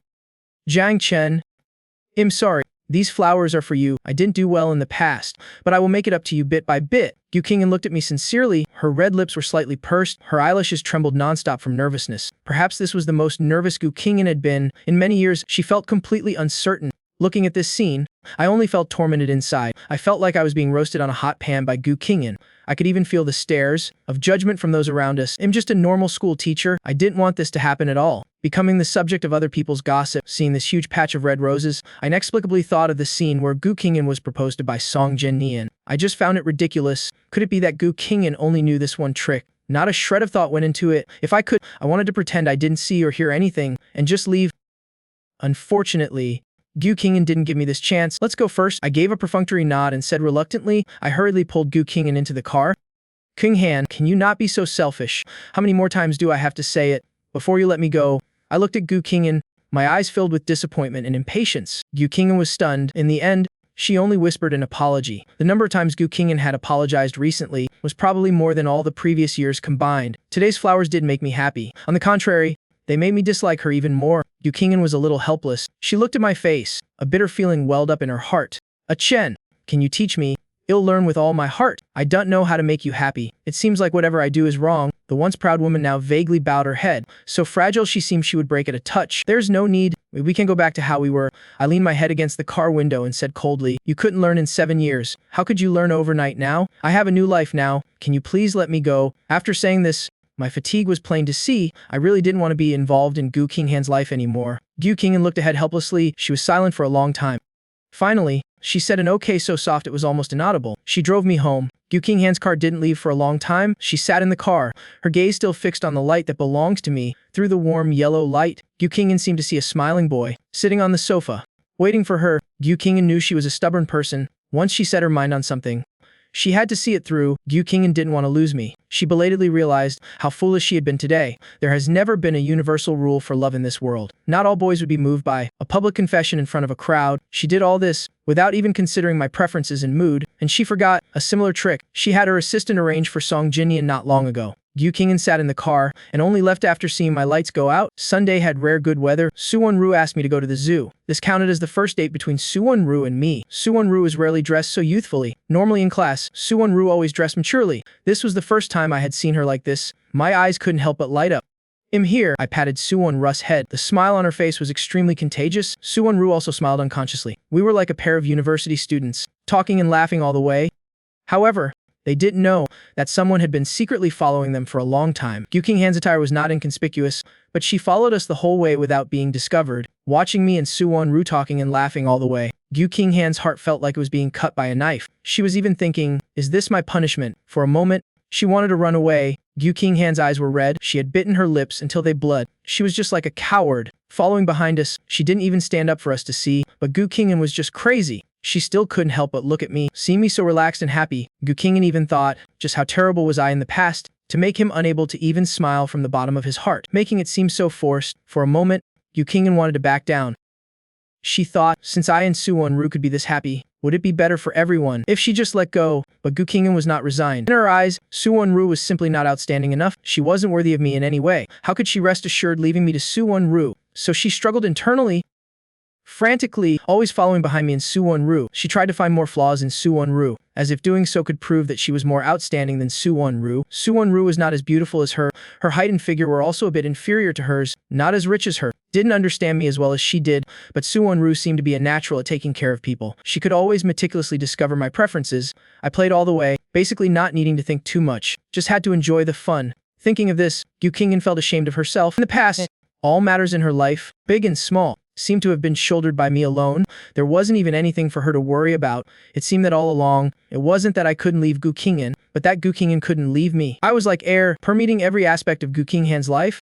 Jiang Chen, I'm sorry. These flowers are for you. I didn't do well in the past, but I will make it up to you bit by bit. Guingan looked at me sincerely. Her red lips were slightly pursed. Her eyelashes trembled nonstop from nervousness. Perhaps this was the most nervous Guingan had been in many years. She felt completely uncertain. Looking at this scene, I only felt tormented inside. I felt like I was being roasted on a hot pan by Guingan. I could even feel the stares of judgment from those around us. I'm just a normal school teacher. I didn't want this to happen at all. Becoming the subject of other people's gossip, seeing this huge patch of red roses, I inexplicably thought of the scene where Guingan was proposed to by Song Jin-nian. I just found it ridiculous. Could it be that Guingan only knew this one trick? Not a shred of thought went into it. If I could, I wanted to pretend I didn't see or hear anything and just leave. Unfortunately, Guingan didn't give me this chance. Let's go first. I gave a perfunctory nod and said reluctantly. I hurriedly pulled Guingan into the car. Guingan, can you not be so selfish? How many more times do I have to say it? Before you let me go. I looked at Guingan, my eyes filled with disappointment and impatience. Guingan was stunned. In the end, she only whispered an apology. The number of times Guingan had apologized recently was probably more than all the previous years combined. Today's flowers did make me happy. On the contrary, they made me dislike her even more. Guingan was a little helpless. She looked at my face. A bitter feeling welled up in her heart. Chen, can you teach me? I'll learn with all my heart. I don't know how to make you happy. It seems like whatever I do is wrong. The once proud woman now vaguely bowed her head. So fragile she seemed she would break at a touch. There's no need. We can go back to how we were. I leaned my head against the car window and said coldly, you couldn't learn in 7 years. How could you learn overnight now? I have a new life now. Can you please let me go? After saying this, my fatigue was plain to see. I really didn't want to be involved in Guingan's life anymore. Guingan looked ahead helplessly. She was silent for a long time. Finally, She said an okay so soft it was almost inaudible. She drove me home. Guqinghan's car didn't leave for a long time. She sat in the car, her gaze still fixed on the light that belongs to me. Through the warm yellow light, Guqinghan seemed to see a smiling boy, sitting on the sofa, waiting for her. Guqinghan knew she was a stubborn person. Once she set her mind on something, she had to see it through. Guqinghan didn't want to lose me. She belatedly realized how foolish she had been today. There has never been a universal rule for love in this world. Not all boys would be moved by a public confession in front of a crowd. She did all this without even considering my preferences and mood, and she forgot a similar trick she had her assistant arrange for Song Jinyan not long ago. Guqinghan sat in the car and only left after seeing my lights go out. Sunday had rare good weather. Suwon-ru asked me to go to the zoo. This counted as the first date between Suwon-ru and me. Suwon-ru is rarely dressed so youthfully. Normally in class, Suwon-ru always dressed maturely. This was the first time I had seen her like this. My eyes couldn't help but light up. "I'm here." I patted Suwon-ru's head. The smile on her face was extremely contagious. Suwon-ru also smiled unconsciously. We were like a pair of university students, talking and laughing all the way. However, they didn't know that someone had been secretly following them for a long time. Guqinghan's attire was not inconspicuous, but she followed us the whole way without being discovered, watching me and Suwon-ru talking and laughing all the way. Guqinghan's heart felt like it was being cut by a knife. She was even thinking, is this my punishment? For a moment, she wanted to run away. Guqinghan's eyes were red. She had bitten her lips until they bled. She was just like a coward, following behind us. She didn't even stand up for us to see, but Guqinghan was just crazy. She still couldn't help but look at me, see me so relaxed and happy. Guqinghan even thought, just how terrible was I in the past, to make him unable to even smile from the bottom of his heart, making it seem so forced. For a moment, Guqinghan wanted to back down. She thought, since I and Suwon-ru could be this happy, would it be better for everyone if she just let go? But Guqinghan was not resigned. In her eyes, Suwon-ru was simply not outstanding enough. She wasn't worthy of me in any way. How could she rest assured leaving me to Suwon-ru? So she struggled internally, frantically, always following behind me and Suwon-ru. She tried to find more flaws in Suwon-ru, as if doing so could prove that she was more outstanding than Suwon-ru. Suwon-ru was not as beautiful as her. Her height and figure were also a bit inferior to hers, not as rich as her. Didn't understand me as well as she did, but Suwon-ru seemed to be a natural at taking care of people. She could always meticulously discover my preferences. I played all the way, basically not needing to think too much. Just had to enjoy the fun. Thinking of this, Guqinghan felt ashamed of herself. In the past, all matters in her life, big and small, seemed to have been shouldered by me alone. There wasn't even anything for her to worry about. It seemed that all along, it wasn't that I couldn't leave Guqinghan, but that Guqinghan couldn't leave me. I was like air, permeating every aspect of Guqinghan's life.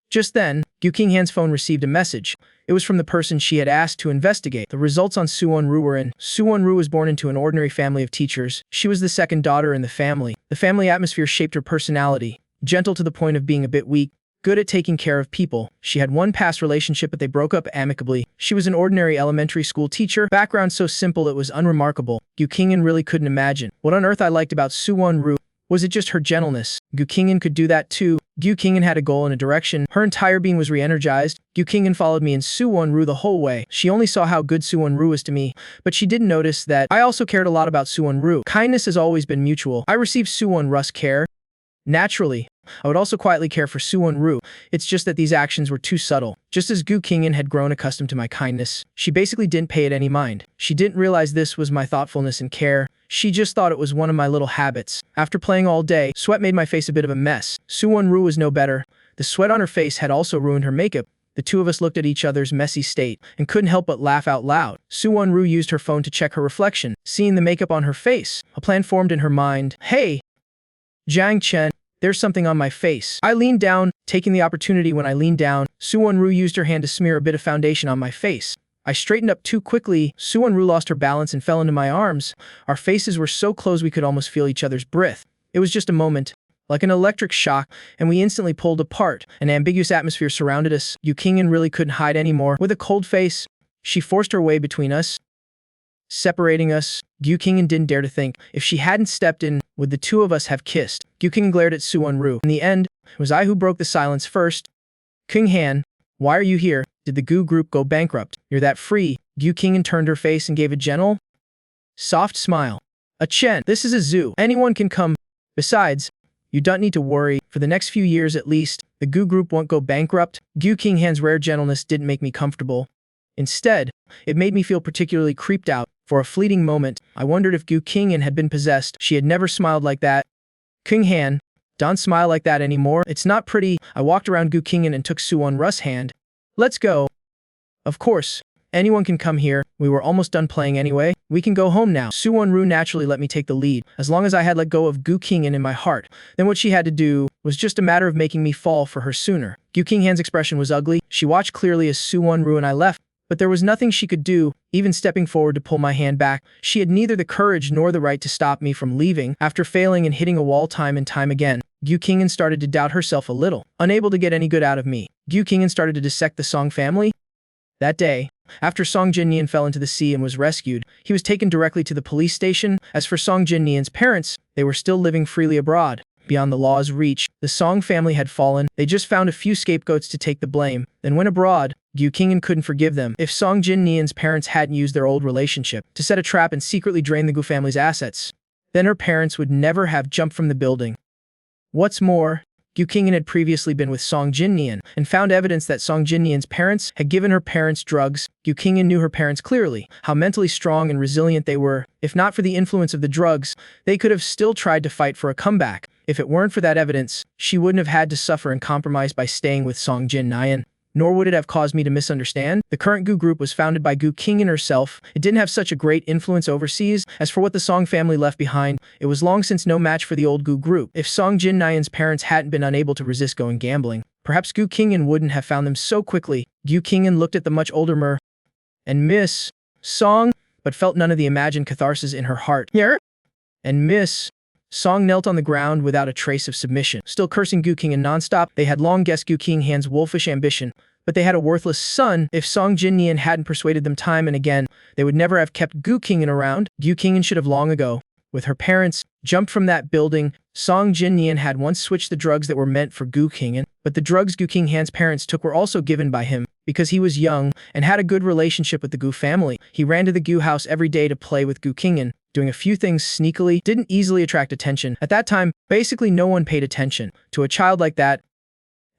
Just then, Guqinghan's phone received a message. It was from the person she had asked to investigate. The results on Suwon-ru were in. Suwon-ru was born into an ordinary family of teachers. She was the second daughter in the family. The family atmosphere shaped her personality, gentle to the point of being a bit weak, good at taking care of people. She had one past relationship but they broke up amicably. She was an ordinary elementary school teacher, background so simple it was unremarkable. Guqinghan really couldn't imagine what on earth I liked about Suwon-ru. Was it just her gentleness? Guqinghan could do that too. Guqinghan had a goal and a direction. Her entire being was re-energized. Guqinghan followed me and Suwon-ru the whole way. She only saw how good Suwon-ru was to me, but she didn't notice that I also cared a lot about Suwon-ru. Kindness has always been mutual. I received Suwon-ru's care. Naturally, I would also quietly care for Suwon-ru. It's just that these actions were too subtle. Just as Guqinghan had grown accustomed to my kindness, she basically didn't pay it any mind. She didn't realize this was my thoughtfulness and care. She just thought it was one of my little habits. After playing all day, sweat made my face a bit of a mess. Suwon-ru was no better. The sweat on her face had also ruined her makeup. The two of us looked at each other's messy state and couldn't help but laugh out loud. Suwon-ru used her phone to check her reflection. Seeing the makeup on her face, a plan formed in her mind. Hey, Jiang Chen, there's something on my face. I leaned down, taking the opportunity. When I leaned down, Suwon-ru used her hand to smear a bit of foundation on my face. I straightened up too quickly. Suwon-ru lost her balance and fell into my arms. Our faces were so close we could almost feel each other's breath. It was just a moment, like an electric shock, and we instantly pulled apart. An ambiguous atmosphere surrounded us. Guqinghan really couldn't hide anymore. With a cold face, she forced her way between us, separating us. Guqinghan didn't dare to think. If she hadn't stepped in, would the two of us have kissed? Guqinghan glared at Suwon-ru. In the end, it was I who broke the silence first. Guqinghan, why are you here? Did the Gu group go bankrupt? You're that free. Guqinghan turned her face and gave a gentle, soft smile. Chen, this is a zoo. Anyone can come. Besides, you don't need to worry. For the next few years at least, the Gu group won't go bankrupt. Guqinghan's rare gentleness didn't make me comfortable. Instead, it made me feel particularly creeped out. For a fleeting moment, I wondered if Guqinghan had been possessed. She had never smiled like that. Guqinghan, don't smile like that anymore. It's not pretty. I walked around Guqinghan and took Suwon-ru's hand. Let's go. Of course, Anyone can come here. We were almost done playing anyway. We can go home now. Suwon-ru naturally let me take the lead, as long as I had let go of Guqinghan in my heart. Then what she had to do was just a matter of making me fall for her sooner. Guqinghan's expression was ugly. She watched clearly as Suwon-ru and I left, but there was nothing she could do, even stepping forward to pull my hand back. She had neither the courage nor the right to stop me from leaving. After failing and hitting a wall time and time again, Guqinghan started to doubt herself a little. Unable to get any good out of me, Guqinghan started to dissect the Song family. That day, after Song Jinnian fell into the sea and was rescued, he was taken directly to the police station. As for Song Jinnian's parents, they were still living freely abroad. Beyond the law's reach, the Song family had fallen. They just found a few scapegoats to take the blame. Then when abroad, Guqinghan couldn't forgive them. If Song Jinnian's parents hadn't used their old relationship to set a trap and secretly drain the Gu family's assets, then her parents would never have jumped from the building. What's more, Guqinghan had previously been with Song Jinnian and found evidence that Song Jinnian's parents had given her parents drugs. Guqinghan knew her parents clearly, how mentally strong and resilient they were. If not for the influence of the drugs, they could have still tried to fight for a comeback. If it weren't for that evidence, she wouldn't have had to suffer and compromise by staying with Song Jinnian. Nor would it have caused me to misunderstand. The current Gu group was founded by Guqinghan herself. It didn't have such a great influence overseas. As for what the Song family left behind, it was long since no match for the old Gu group. If Song Jinnian's parents hadn't been unable to resist going gambling, perhaps Guqinghan wouldn't have found them so quickly. Guqinghan looked at the much older Mer and Miss Song, but felt none of the imagined catharsis in her heart. And Miss Song knelt on the ground without a trace of submission, still cursing Guqinghan nonstop. They had long guessed Guqinghan's wolfish ambition, but they had a worthless son. If Song Jinnian hadn't persuaded them time and again, they would never have kept Guqinghan around. Guqinghan should have long ago, with her parents, jumped from that building. Song Jinnian had once switched the drugs that were meant for Guqinghan, but the drugs Guqinghan's parents took were also given by him. Because he was young and had a good relationship with the Gu family, he ran to the Gu house every day to play with Guqinghan, doing a few things sneakily, didn't easily attract attention. At that time, basically no one paid attention to a child like that.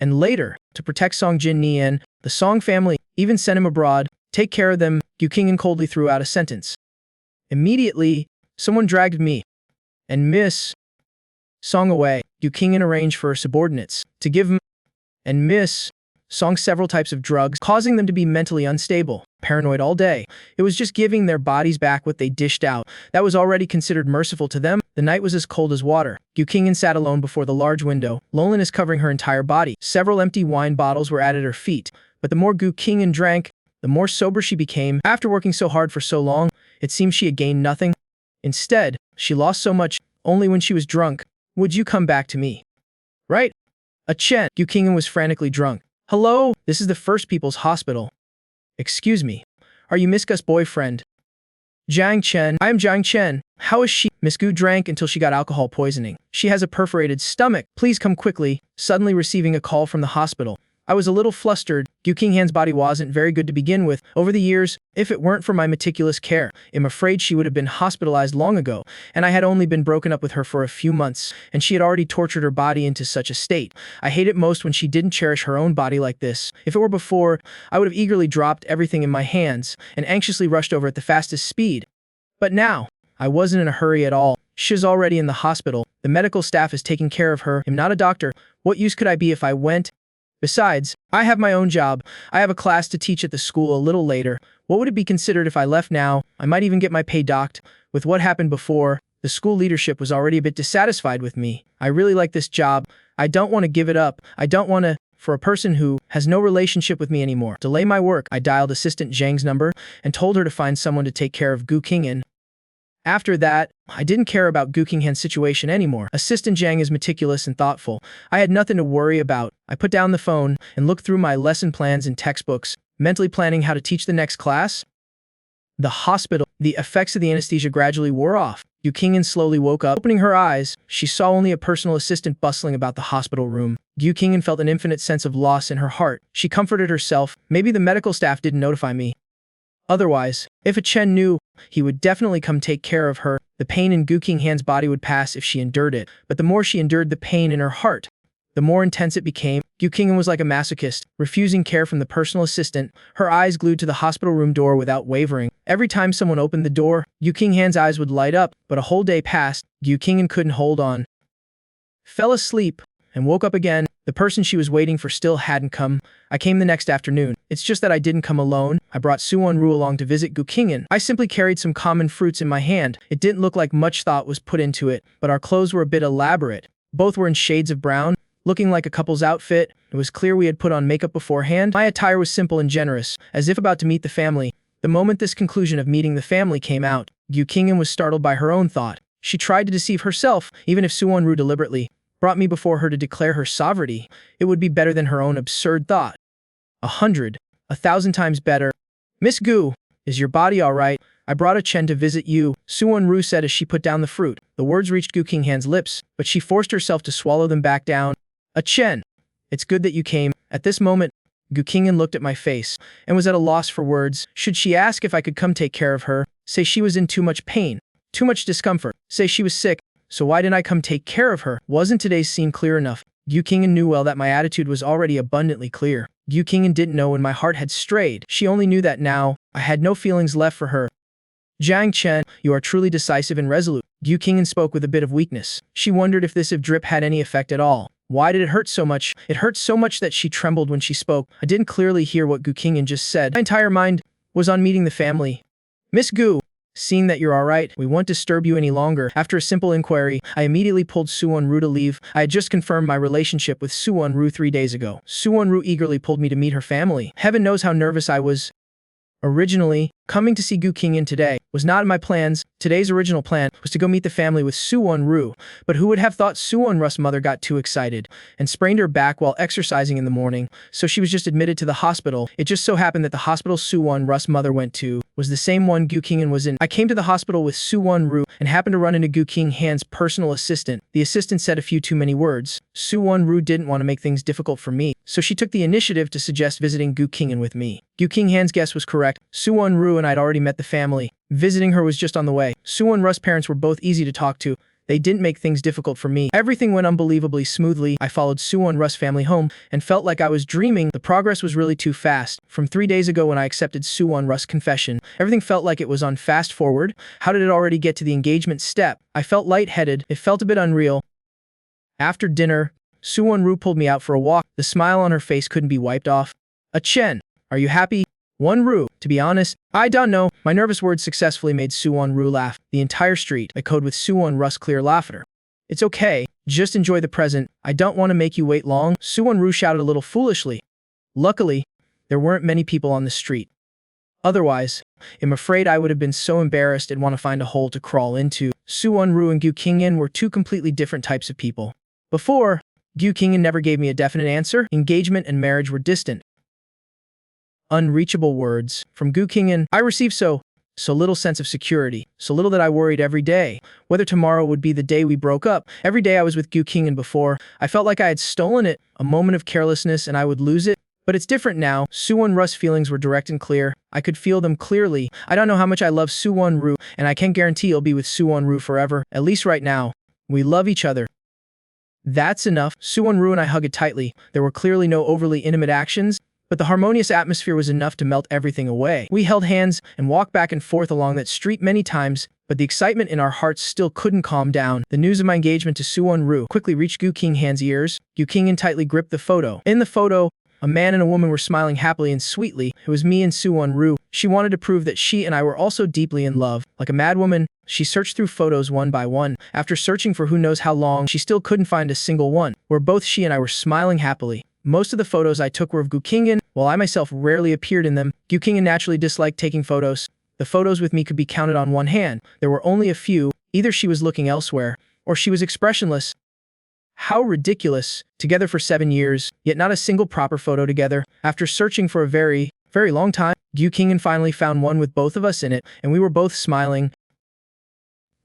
And later, to protect Song Jinnian, the Song family even sent him abroad. Take care of them. Guqinghan coldly threw out a sentence. Immediately, someone dragged me and Miss Song away. Guqinghan arranged for her subordinates to give him and Miss Song several types of drugs, causing them to be mentally unstable, paranoid all day. It was just giving their bodies back what they dished out. That was already considered merciful to them. The night was as cold as water. Guqinghan sat alone before the large window, loneliness covering her entire body. Several empty wine bottles were at her feet, but the more Guqinghan drank, the more sober she became. After working so hard for so long, it seemed she had gained nothing. Instead, she lost so much. Only when she was drunk would you come back to me. Right? A Chen. Guqinghan was frantically drunk. Hello, this is the First People's Hospital. Excuse me, are you Miss Gu's boyfriend? Jiang Chen. I am Jiang Chen. How is she? Miss Gu drank until she got alcohol poisoning. She has a perforated stomach. Please come quickly. Suddenly receiving a call from the hospital. I was a little flustered. Guqinghan's body wasn't very good to begin with. Over the years, if it weren't for my meticulous care, I'm afraid she would have been hospitalized long ago, and I had only been broken up with her for a few months, and she had already tortured her body into such a state. I hate it most when she didn't cherish her own body like this. If it were before, I would have eagerly dropped everything in my hands and anxiously rushed over at the fastest speed. But now, I wasn't in a hurry at all. She's already in the hospital. The medical staff is taking care of her. I'm not a doctor. What use could I be if I went? Besides, I have my own job. I have a class to teach at the school a little later. What would it be considered if I left now? I might even get my pay docked. With what happened before, the school leadership was already a bit dissatisfied with me. I really like this job. I don't want to give it up. I don't want to, for a person who has no relationship with me anymore, delay my work. I dialed Assistant Zhang's number and told her to find someone to take care of Guqinghan. After that, I didn't care about Guqinghan's situation anymore. Assistant Zhang is meticulous and thoughtful. I had nothing to worry about. I put down the phone and looked through my lesson plans and textbooks, mentally planning how to teach the next class. The hospital. The effects of the anesthesia gradually wore off. Guqinghan slowly woke up. Opening her eyes, she saw only a personal assistant bustling about the hospital room. Guqinghan felt an infinite sense of loss in her heart. She comforted herself. Maybe the medical staff didn't notify me. Otherwise, if a Chen knew, he would definitely come take care of her. The pain in Guqinghan's body would pass if she endured it, but the more she endured the pain in her heart, the more intense it became. Guqinghan was like a masochist, refusing care from the personal assistant, her eyes glued to the hospital room door without wavering. Every time someone opened the door, Guqinghan's eyes would light up, but a whole day passed. Guqinghan couldn't hold on. Fell asleep and woke up again. The person she was waiting for still hadn't come. I came the next afternoon. It's just that I didn't come alone. I brought Suwon-ru along to visit Guingan. I simply carried some common fruits in my hand. It didn't look like much thought was put into it, but our clothes were a bit elaborate. Both were in shades of brown, looking like a couple's outfit. It was clear we had put on makeup beforehand. My attire was simple and generous, as if about to meet the family. The moment this conclusion of meeting the family came out, Guingan was startled by her own thought. She tried to deceive herself, even if Suwon-ru deliberately brought me before her to declare her sovereignty. It would be better than her own absurd thought. 100, 1,000 times better. Miss Gu, is your body all right? I brought a Chen to visit you, Suwon-ru said as she put down the fruit. The words reached Guingan's lips, but she forced herself to swallow them back down. A Chen. It's good that you came. At this moment, Guingan looked at my face and was at a loss for words. Should she ask if I could come take care of her? Say she was in too much pain, too much discomfort. Say she was sick. So why didn't I come take care of her? Wasn't today's scene clear enough? Guingan knew well that my attitude was already abundantly clear. Guingan didn't know when my heart had strayed. She only knew that now, I had no feelings left for her. Jiang Chen, you are truly decisive and resolute. Guingan spoke with a bit of weakness. She wondered if this drip had any effect at all. Why did it hurt so much? It hurt so much that she trembled when she spoke. I didn't clearly hear what Guingan just said. My entire mind was on meeting the family. Miss Gu, seeing that you're alright, we won't disturb you any longer. After a simple inquiry, I immediately pulled Suwon-ru to leave. I had just confirmed my relationship with Suwon-ru 3 days ago. Suwon-ru eagerly pulled me to meet her family. Heaven knows how nervous I was. Originally, coming to see Guingan today was not in my plans. Today's original plan was to go meet the family with Suwon-ru, but who would have thought Suwon-ru's mother got too excited and sprained her back while exercising in the morning, so she was just admitted to the hospital. It just so happened that the hospital Suwon-ru's mother went to was the same one Guingan was in. I came to the hospital with Suwon-ru and happened to run into Guingan's personal assistant. The assistant said a few too many words. Suwon-ru didn't want to make things difficult for me, so she took the initiative to suggest visiting Guingan with me. Guingan's guess was correct. Suwon-ru and I'd already met the family. Visiting her was just on the way. Suwon-ru's parents were both easy to talk to. They didn't make things difficult for me. Everything went unbelievably smoothly. I followed Suwon-ru's family home and felt like I was dreaming. The progress was really too fast. From 3 days ago when I accepted Suwon-ru's confession, everything felt like it was on fast forward. How did it already get to the engagement step? I felt lightheaded. It felt a bit unreal. After dinner, Suwon-ru pulled me out for a walk. The smile on her face couldn't be wiped off. A Chen, are you happy? Won-ru, to be honest, I don't know. My nervous words successfully made Suwon-ru laugh. The entire street echoed with Suwon-ru's clear laughter. It's okay, just enjoy the present. I don't want to make you wait long, Suwon-ru shouted a little foolishly. Luckily, there weren't many people on the street. Otherwise, I'm afraid I would have been so embarrassed and want to find a hole to crawl into. Suwon-ru and Guingan were two completely different types of people. Before, Guingan never gave me a definite answer. Engagement and marriage were distant, unreachable words. From Guingan, I received so little sense of security, so little that I worried every day whether tomorrow would be the day we broke up. Every day I was with Guingan before, I felt like I had stolen it, a moment of carelessness and I would lose it. But it's different now. Suwon-ru's feelings were direct and clear. I could feel them clearly. I don't know how much I love Suwon-ru, and I can't guarantee I'll be with Suwon-ru forever, at least right now. We love each other. That's enough. Suwon-ru and I hugged tightly. There were clearly no overly intimate actions, but the harmonious atmosphere was enough to melt everything away. We held hands and walked back and forth along that street many times, but the excitement in our hearts still couldn't calm down. The news of my engagement to Suwon-ru quickly reached Guingan's ears. Guingan tightly gripped the photo. In the photo, a man and a woman were smiling happily and sweetly. It was me and Suwon-ru. She wanted to prove that she and I were also deeply in love. Like a madwoman, she searched through photos one by one. After searching for who knows how long, she still couldn't find a single one where both she and I were smiling happily. Most of the photos I took were of Guingan, while I myself rarely appeared in them. Guingan naturally disliked taking photos. The photos with me could be counted on one hand. There were only a few. Either she was looking elsewhere, or she was expressionless. How ridiculous. Together for 7 years, yet not a single proper photo together. After searching for a very long time, Guingan finally found one with both of us in it, and we were both smiling,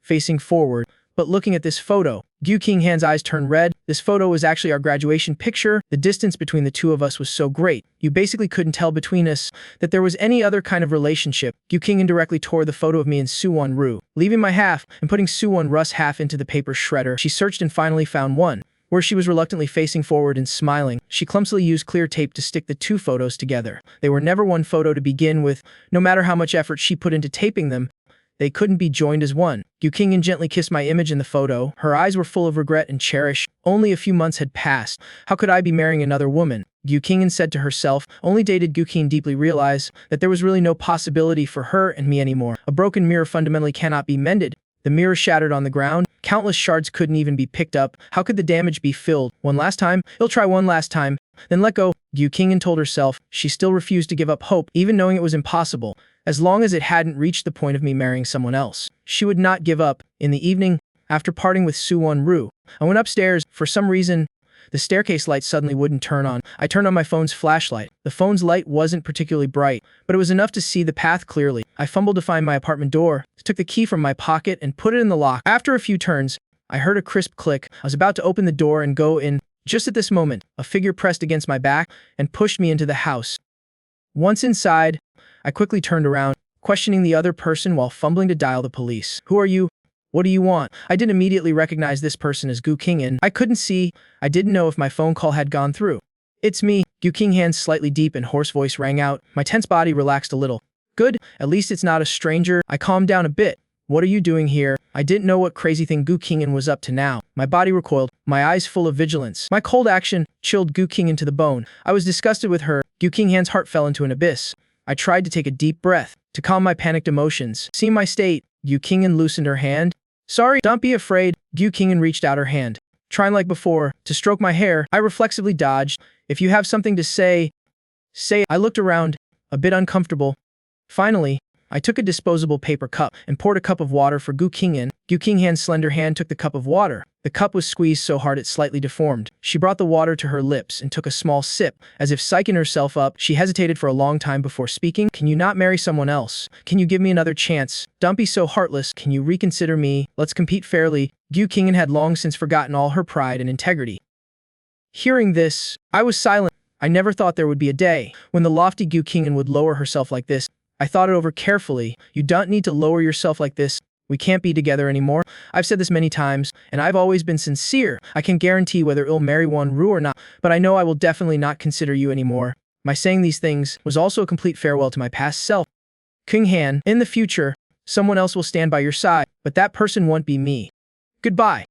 facing forward. But looking at this photo, Guingan's eyes turned red. This photo was actually our graduation picture. The distance between the two of us was so great, you basically couldn't tell between us that there was any other kind of relationship. Guingan directly tore the photo of me and Suwon-ru, leaving my half and putting Suwon-ru's half into the paper shredder. She searched and finally found one, where she was reluctantly facing forward and smiling. She clumsily used clear tape to stick the two photos together. They were never one photo to begin with. No matter how much effort she put into taping them, they couldn't be joined as one. Guingan gently kissed my image in the photo. Her eyes were full of regret and cherish. Only a few months had passed. How could I be marrying another woman? Gu Qingyan said to herself. Only dated Gu Qingyan deeply realized that there was really no possibility for her and me anymore. A broken mirror fundamentally cannot be mended. The mirror shattered on the ground. Countless shards couldn't even be picked up. How could the damage be filled? One last time? He'll try one last time. Then let go. Gu Qingyan told herself. She still refused to give up hope, even knowing it was impossible. As long as it hadn't reached the point of me marrying someone else, she would not give up. In the evening, after parting with Su Wan-ru, I went upstairs. For some reason, the staircase light suddenly wouldn't turn on. I turned on my phone's flashlight. The phone's light wasn't particularly bright, but it was enough to see the path clearly. I fumbled to find my apartment door, took the key from my pocket, and put it in the lock. After a few turns, I heard a crisp click. I was about to open the door and go in. Just at this moment, a figure pressed against my back and pushed me into the house. Once inside, I quickly turned around, questioning the other person while fumbling to dial the police. Who are you? What do you want? I didn't immediately recognize this person as Gu Qingyan. I couldn't see. I didn't know if my phone call had gone through. It's me. Gu Qingyan's slightly deep and hoarse voice rang out. My tense body relaxed a little. Good. At least it's not a stranger. I calmed down a bit. What are you doing here? I didn't know what crazy thing Gu Qingyan was up to now. My body recoiled, my eyes full of vigilance. My cold action chilled Gu Qingyan to the bone. I was disgusted with her. Gu Qingyan's heart fell into an abyss. I tried to take a deep breath, to calm my panicked emotions. Seeing my state, Gu Qingyan loosened her hand. Sorry, don't be afraid. Gu Qingyan reached out her hand, trying like before to stroke my hair. I reflexively dodged. If you have something to say it. I looked around, a bit uncomfortable. Finally, I took a disposable paper cup and poured a cup of water for Gu Qingyan. Gu Qingyan's slender hand took the cup of water. The cup was squeezed so hard it slightly deformed. She brought the water to her lips and took a small sip. As if psyching herself up, she hesitated for a long time before speaking. Can you not marry someone else? Can you give me another chance? Don't be so heartless. Can you reconsider me? Let's compete fairly. Gu Qingyan had long since forgotten all her pride and integrity. Hearing this, I was silent. I never thought there would be a day when the lofty Gu Qingyan would lower herself like this. I thought it over carefully. You don't need to lower yourself like this. We can't be together anymore. I've said this many times, and I've always been sincere. I can't guarantee whether I'll marry Wan-ru or not, but I know I will definitely not consider you anymore. My saying these things was also a complete farewell to my past self. Qingyan, in the future, someone else will stand by your side, but that person won't be me. Goodbye.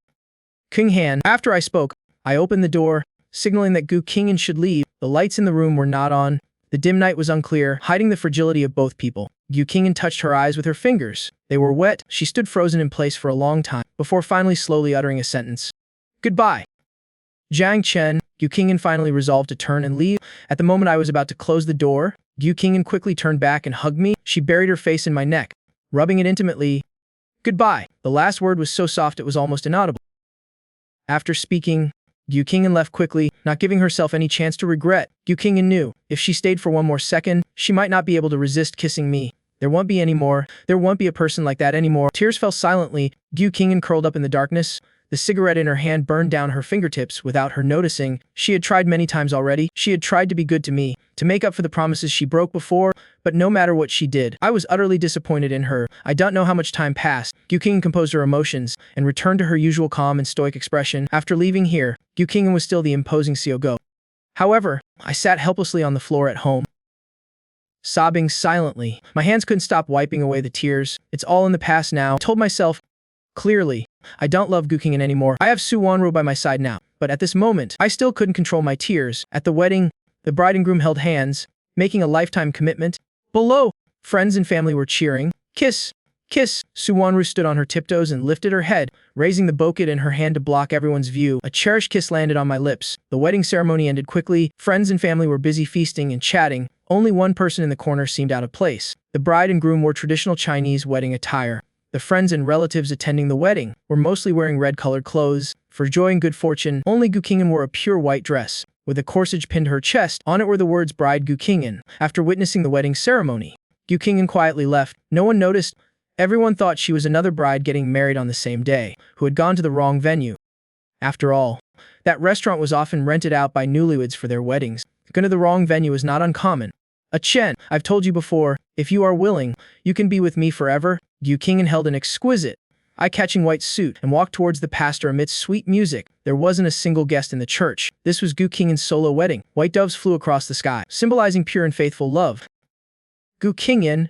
Qingyan. After I spoke, I opened the door, signaling that Gu Qingyan should leave. The lights in the room were not on. The dim night was unclear, hiding the fragility of both people. Gu Qingyan touched her eyes with her fingers. They were wet. She stood frozen in place for a long time, before finally slowly uttering a sentence. Goodbye. Jiang Chen. Gu Qingyan finally resolved to turn and leave. At the moment I was about to close the door, Gu Qingyan quickly turned back and hugged me. She buried her face in my neck, rubbing it intimately. Goodbye. The last word was so soft it was almost inaudible. After speaking, Gu Qingyan left quickly, not giving herself any chance to regret. Gu Qingyan knew, if she stayed for one more second, she might not be able to resist kissing me. There won't be any more. There won't be a person like that anymore. Tears fell silently. Gu Qingyan curled up in the darkness. The cigarette in her hand burned down her fingertips without her noticing. She had tried many times already. She had tried to be good to me, to make up for the promises she broke before, but no matter what she did, I was utterly disappointed in her. I don't know how much time passed. Gu Qingyan composed her emotions and returned to her usual calm and stoic expression. After leaving here, Gu Qingyan was still the imposing Xiaogo. However, I sat helplessly on the floor at home, sobbing silently. My hands couldn't stop wiping away the tears. It's all in the past now. I told myself, clearly, I don't love Gu Qingyan anymore. I have Su Wan-ru by my side now. But at this moment, I still couldn't control my tears. At the wedding, the bride and groom held hands, making a lifetime commitment. Below, friends and family were cheering. Kiss, kiss. Su Wan-ru stood on her tiptoes and lifted her head, raising the bouquet in her hand to block everyone's view. A cherished kiss landed on my lips. The wedding ceremony ended quickly. Friends and family were busy feasting and chatting. Only one person in the corner seemed out of place. The bride and groom wore traditional Chinese wedding attire. The friends and relatives attending the wedding were mostly wearing red-colored clothes. For joy and good fortune, only Gu Qingyan wore a pure white dress, with a corsage pinned to her chest. On it were the words Bride Gu Qingyan. After witnessing the wedding ceremony, Gu Qingyan quietly left. No one noticed. Everyone thought she was another bride getting married on the same day, who had gone to the wrong venue. After all, that restaurant was often rented out by newlyweds for their weddings. Going to the wrong venue is not uncommon. Chen, I've told you before, if you are willing, you can be with me forever. Gu Qingyan held an exquisite, eye-catching white suit and walked towards the pastor amidst sweet music. There wasn't a single guest in the church. This was Gu Qingyan's solo wedding. White doves flew across the sky, symbolizing pure and faithful love. Gu Qingyan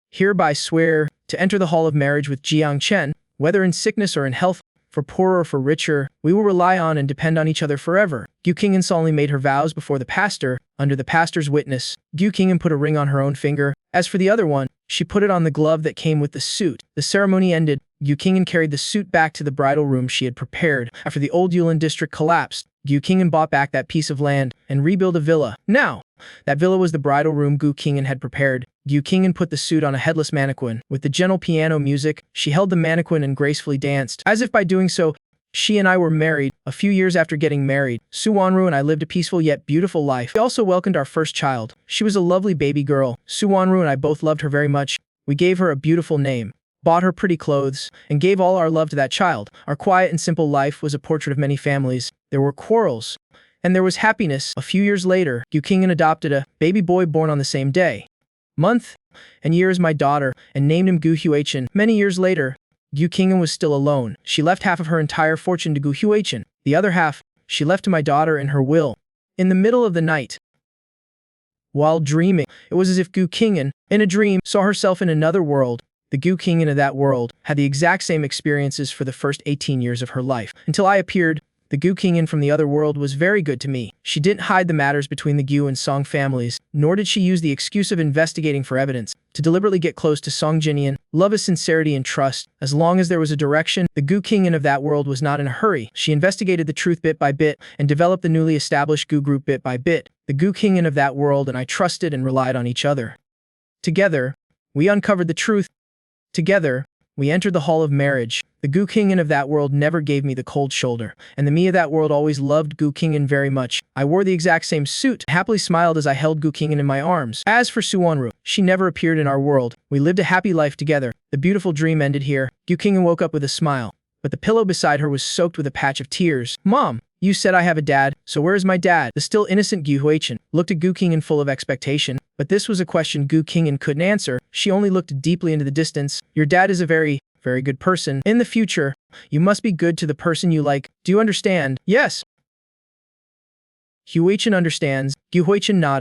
hereby swear to enter the hall of marriage with Jiang Chen, whether in sickness or in health. For poorer or for richer, we will rely on and depend on each other forever. Guingan solemnly made her vows before the pastor. Under the pastor's witness, Guingan put a ring on her own finger. As for the other one, she put it on the glove that came with the suit. The ceremony ended. Guingan carried the suit back to the bridal room she had prepared. After the old Yulin district collapsed, Guingan bought back that piece of land and rebuilt a villa. Now, that villa was the bridal room Guingan had prepared. Guingan put the suit on a headless mannequin. With the gentle piano music, she held the mannequin and gracefully danced. As if by doing so, she and I were married. A few years after getting married, Suwanru and I lived a peaceful yet beautiful life. We also welcomed our first child. She was a lovely baby girl. Suwanru and I both loved her very much. We gave her a beautiful name, bought her pretty clothes, and gave all our love to that child. Our quiet and simple life was a portrait of many families. There were quarrels, and there was happiness. A few years later, Guingan adopted a baby boy born on the same day, month, and year as my daughter, and named him Gu Huachin. Many years later, Guingan was still alone. She left half of her entire fortune to Gu Huachin. The other half, she left to my daughter in her will. In the middle of the night, while dreaming, it was as if Guingan, in a dream, saw herself in another world. The Guingan of that world had the exact same experiences for the first 18 years of her life. Until I appeared, the Guingan from the other world was very good to me. She didn't hide the matters between the Gu and Song families, nor did she use the excuse of investigating for evidence to deliberately get close to Song Jinian. Love is sincerity and trust. As long as there was a direction, the Guingan of that world was not in a hurry. She investigated the truth bit by bit and developed the newly established Gu group bit by bit. The Guingan of that world and I trusted and relied on each other. Together, we uncovered the truth. Together, we entered the hall of marriage. The Guingan of that world never gave me the cold shoulder, and the me of that world always loved Guingan very much. I wore the exact same suit, happily smiled as I held Guingan in my arms. As for Suwanru, she never appeared in our world. We lived a happy life together. The beautiful dream ended here. Guingan woke up with a smile, but the pillow beside her was soaked with a patch of tears. Mom, you said I have a dad, so where is my dad? The still innocent Gu Huachin looked at Guingan full of expectation, but this was a question Guingan couldn't answer. She only looked deeply into the distance. Your dad is a very good person. In the future, you must be good to the person you like. Do you understand? Yes. Huachin understands. Gu Huachin nodded.